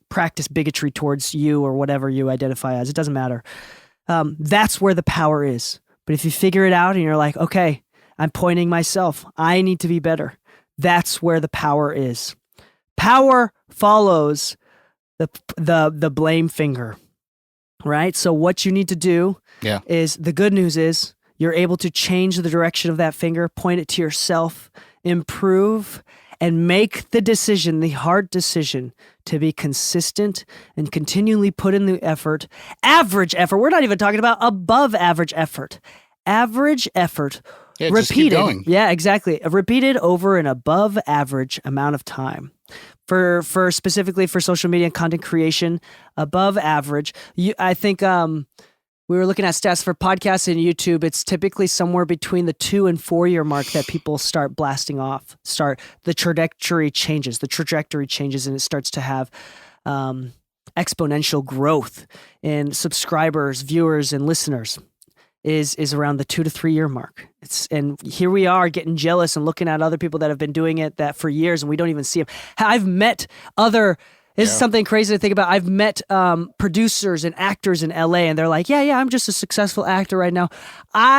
practice bigotry towards you or whatever you identify as, it doesn't matter. That's where the power is. But if you figure it out and you're like, okay, I'm pointing myself, I need to be better. That's where the power is. Power follows the blame finger, right? So what you need to do is, the good news is you're able to change the direction of that finger, point it to yourself, improve, and make the decision, the hard decision, to be consistent and continually put in the effort. Average effort. We're not even talking about above average effort. Average effort. Yeah, repeated. just keep going. Yeah, exactly. Repeated over an above average amount of time. For specifically for social media and content creation, above average. I think we were looking at stats for podcasts and YouTube. It's typically somewhere between the 2 and 4 year mark that people start blasting off. The trajectory changes, and it starts to have exponential growth in subscribers, viewers, and listeners. Is around the 2 to 3 year mark. And here we are getting jealous and looking at other people that have been doing it that for years, and we don't even see them. I've met This is something crazy to think about. I've met producers and actors in LA, and they're like, yeah, I'm just a successful actor right now.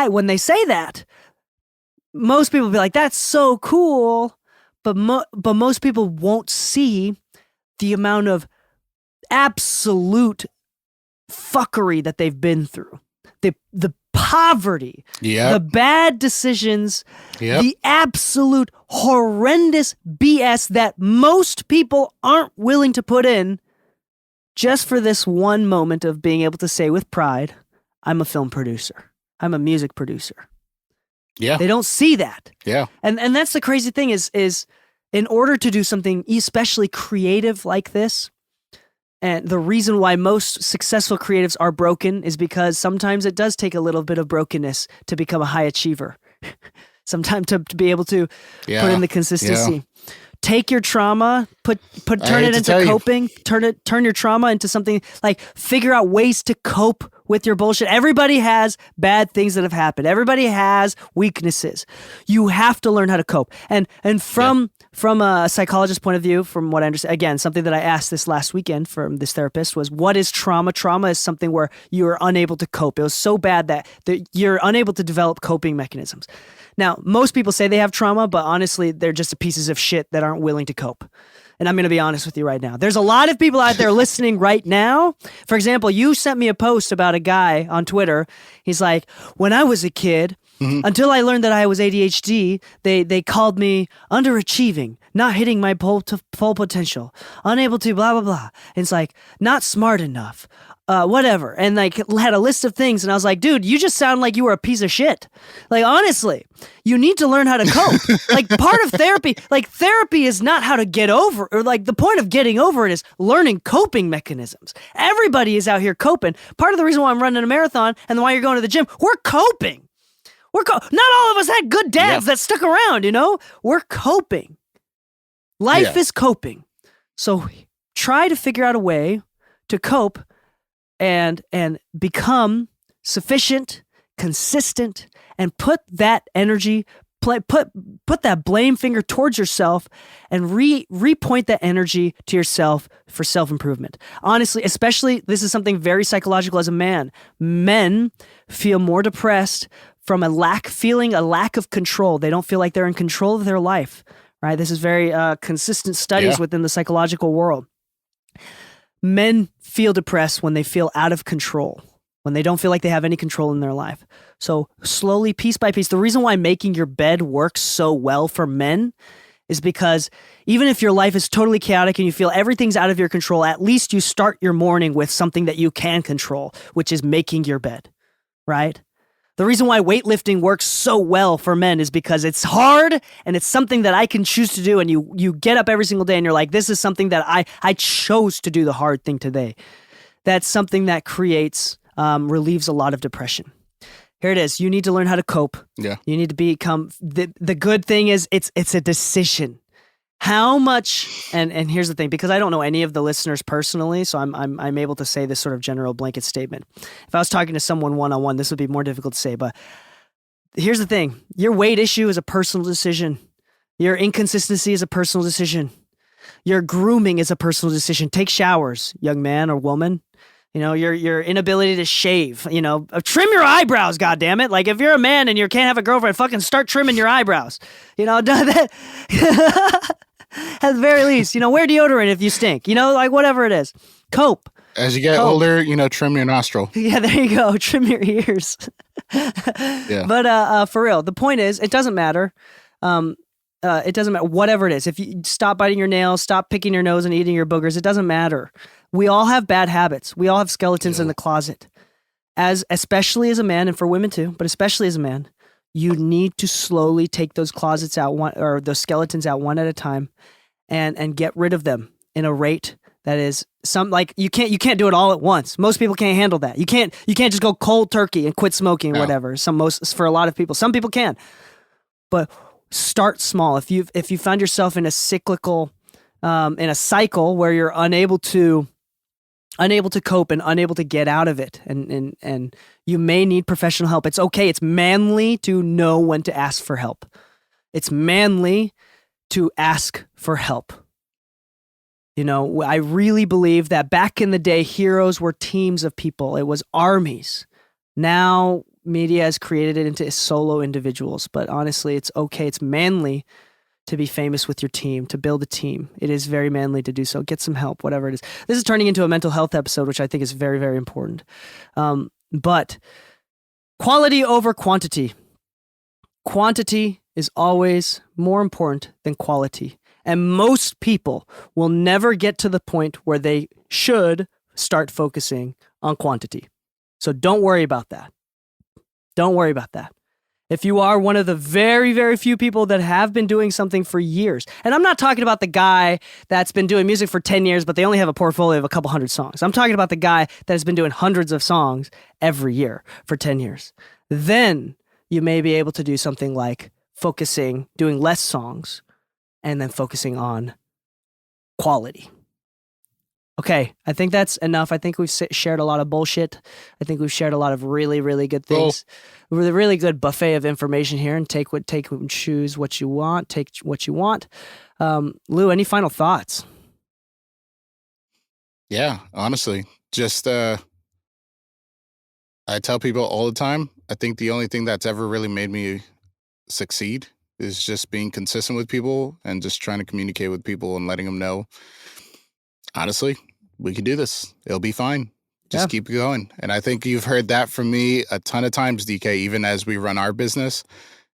When they say that, most people will be like, that's so cool, but most people won't see the amount of absolute fuckery that they've been through. The poverty, the bad decisions, the absolute horrendous BS that most people aren't willing to put in just for this one moment of being able to say with pride, I'm a film producer. I'm a music producer. Yeah. They don't see that. Yeah. And that's the crazy thing is in order to do something especially creative like this, and the reason why most successful creatives are broken is because sometimes it does take a little bit of brokenness to become a high achiever. Sometimes to be able to put in the consistency. Yeah. Take your trauma, turn it into coping, turn your trauma into something like figure out ways to cope with your bullshit. Everybody has bad things that have happened. Everybody has weaknesses. You have to learn how to cope. And from a psychologist's point of view, from what I understand, again, something that I asked this last weekend from this therapist was, what is trauma? Trauma is something where you are unable to cope. It was so bad that you're unable to develop coping mechanisms. Now, most people say they have trauma, but honestly, they're just pieces of shit that aren't willing to cope. And I'm going to be honest with you right now. There's a lot of people out there listening right now. For example, you sent me a post about a guy on Twitter. He's like, when I was a kid, until I learned that I was ADHD, they called me underachieving, not hitting my full potential, unable to blah, blah, blah. And it's like, not smart enough. Whatever. And like had a list of things. And I was like, dude, you just sound like you were a piece of shit. Like, honestly, you need to learn how to cope. Like part of therapy is not how to get over, or like the point of getting over it is learning coping mechanisms. Everybody is out here coping. Part of the reason why I'm running a marathon and why you're going to the gym, we're coping. Not all of us had good dads that stuck around, We're coping. Life is coping. So try to figure out a way to cope and become sufficient, consistent, and put that energy, put that blame finger towards yourself and repoint that energy to yourself for self-improvement. Honestly, especially, this is something very psychological as a man. Men feel more depressed from a lack of control. They don't feel like they're in control of their life, right? This is very consistent studies within the psychological world. Men feel depressed when they feel out of control, when they don't feel like they have any control in their life. So slowly, piece by piece, the reason why making your bed works so well for men is because even if your life is totally chaotic and you feel everything's out of your control, at least you start your morning with something that you can control, which is making your bed, right? The reason why weightlifting works so well for men is because it's hard and it's something that I can choose to do. And you get up every single day and you're like, this is something that I chose to do the hard thing today. That's something that relieves a lot of depression. Here it is. You need to learn how to cope. Yeah. You need to become, the good thing is it's a decision. How much, and here's the thing, because I don't know any of the listeners personally, so I'm able to say this sort of general blanket statement. If I was talking to someone one-on-one, this would be more difficult to say, but here's the thing. Your weight issue is a personal decision. Your inconsistency is a personal decision. Your grooming is a personal decision. Take showers, young man or woman. You know, your inability to shave, trim your eyebrows, goddammit. Like, if you're a man and you can't have a girlfriend, fucking start trimming your eyebrows. That at the very least, wear deodorant if you stink, like whatever it is. Cope. As you get older, trim your nostril. Yeah, there you go. Trim your ears. Yeah. But for real, the point is, it doesn't matter. It doesn't matter, whatever it is. If you stop biting your nails, stop picking your nose and eating your boogers, it doesn't matter. We all have bad habits. We all have skeletons in the closet. Especially as a man, and for women too, but especially as a man, you need to slowly take those closets out those skeletons out one at a time and get rid of them in a rate that is you can't do it all at once. Most people can't handle that. You can't just go cold turkey and quit smoking or whatever. For a lot of people, some people can. But start small. If you find yourself in a cyclical in a cycle where you're unable to cope and unable to get out of it, and you may need professional help. It's okay. It's manly to know when to ask for help. It's manly to ask for help. I really believe that back in the day, heroes were teams of people. It was armies. Now media has created it into solo individuals, but honestly, it's okay. It's manly to be famous with your team, to build a team. It is very manly to do so. Get some help, whatever it is. This is turning into a mental health episode, which I think is very, very important. But quality over quantity. Quantity is always more important than quality. And most people will never get to the point where they should start focusing on quantity. So don't worry about that. Don't worry about that. If you are one of the very, very few people that have been doing something for years, and I'm not talking about the guy that's been doing music for 10 years, but they only have a portfolio of a couple hundred songs. I'm talking about the guy that has been doing hundreds of songs every year for 10 years. Then you may be able to do something like doing less songs, and then focusing on quality. Okay, I think that's enough. I think we've shared a lot of bullshit. I think we've shared a lot of really, really good things. Really, really good buffet of information here, and take and choose what you want. Take what you want. Lou, any final thoughts? Yeah, honestly, just I tell people all the time, I think the only thing that's ever really made me succeed is just being consistent with people and just trying to communicate with people and letting them know, honestly, we can do this. It'll be fine. Just keep going. And I think you've heard that from me a ton of times, DK, even as we run our business.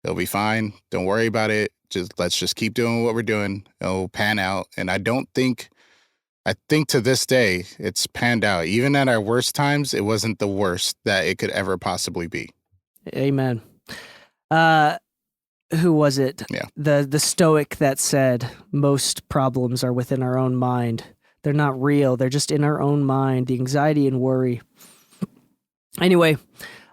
It'll be fine. Don't worry about it. Let's just keep doing what we're doing. It'll pan out. And I think to this day, it's panned out. Even at our worst times, it wasn't the worst that it could ever possibly be. Amen. Who was it? Yeah. The Stoic that said most problems are within our own mind. They're not real. They're just in our own mind, the anxiety and worry. Anyway,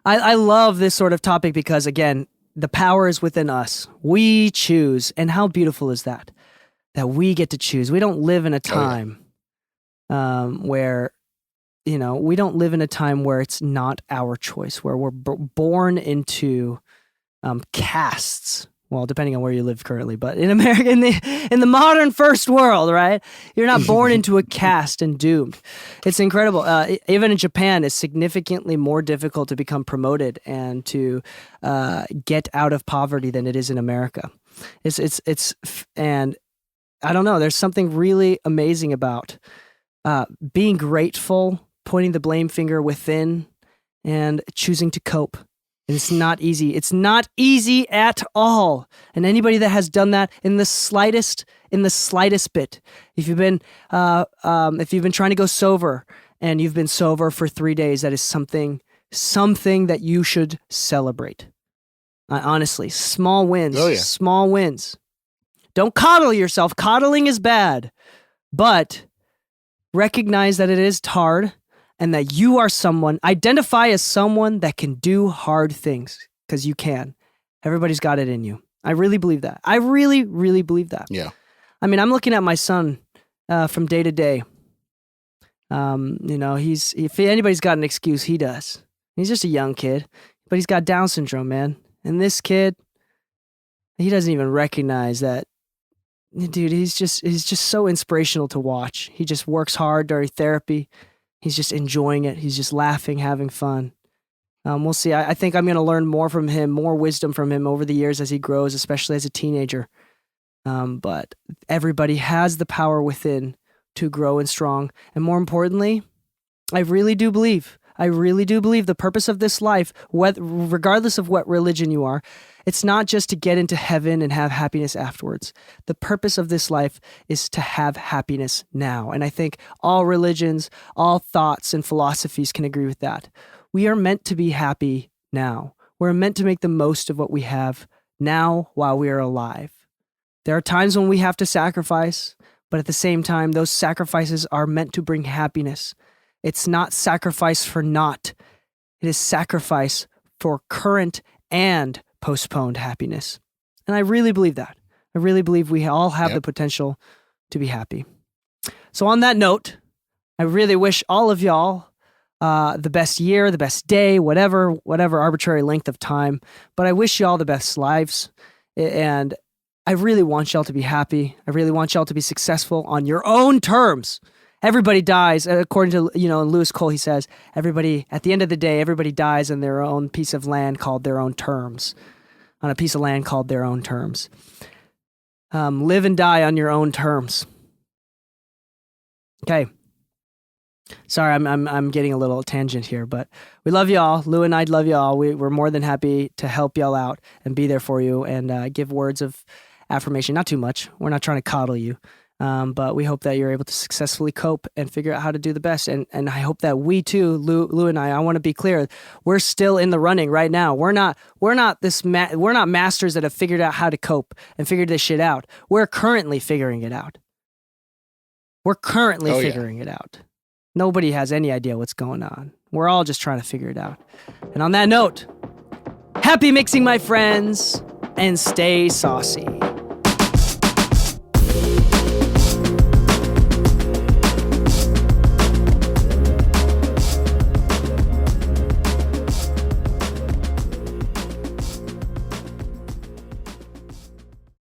I love this sort of topic because, again, the power is within us. We choose. And how beautiful is that? that we get to choose. We don't live in a time where, we don't live in a time where it's not our choice, where we're born into castes. Well, depending on where you live currently, but in America, in the modern first world, right? You're not born into a caste and doomed. It's incredible. Even in Japan, it's significantly more difficult to become promoted and to get out of poverty than it is in America. And I don't know. There's something really amazing about being grateful, pointing the blame finger within, and choosing to cope. And it's not easy. It's not easy at all. And anybody that has done that in the slightest bit, if you've been trying to go sober and you've been sober for 3 days, that is something that you should celebrate. Honestly, small wins. Oh, yeah. Small wins. Don't coddle yourself. Coddling is bad, but recognize that it is hard. And that you are identify as someone that can do hard things, because you can. Everybody's got it in you. I really believe that. I really, really believe that. Yeah. I mean, I'm looking at my son from day to day. If anybody's got an excuse, he does. He's just a young kid, but he's got Down syndrome, man. And this kid, he doesn't even recognize that. Dude, he's just so inspirational to watch. He just works hard during therapy. He's just enjoying it. He's just laughing, having fun. We'll see. I think I'm going to learn more from him, more wisdom from him over the years as he grows, especially as a teenager. But everybody has the power within to grow and strong. And more importantly, I really do believe the purpose of this life, regardless of what religion you are, it's not just to get into heaven and have happiness afterwards. The purpose of this life is to have happiness now. And I think all religions, all thoughts and philosophies can agree with that. We are meant to be happy now. We're meant to make the most of what we have now while we are alive. There are times when we have to sacrifice, but at the same time, those sacrifices are meant to bring happiness. It's not sacrifice for naught. It is sacrifice for current and postponed happiness. And I really believe that. I really believe we all have the potential to be happy. So on that note, I really wish all of y'all the best year, the best day, whatever arbitrary length of time. But I wish y'all the best lives. And I really want y'all to be happy. I really want y'all to be successful on your own terms. Everybody dies, according to Lewis Cole. He says everybody at the end of the day, everybody dies on their own piece of land called their own terms, on a piece of land called their own terms. Live and die on your own terms. Okay. Sorry, I'm getting a little tangent here, but we love y'all. Lou and I love y'all. We're more than happy to help y'all out and be there for you and give words of affirmation. Not too much. We're not trying to coddle you. But we hope that you're able to successfully cope and figure out how to do the best. And I hope that we too, Lou and I want to be clear, we're still in the running right now. We're not masters that have figured out how to cope and figured this shit out. We're currently figuring it out. Figuring it out. Nobody has any idea what's going on. We're all just trying to figure it out. And on that note, happy mixing, my friends, and stay saucy.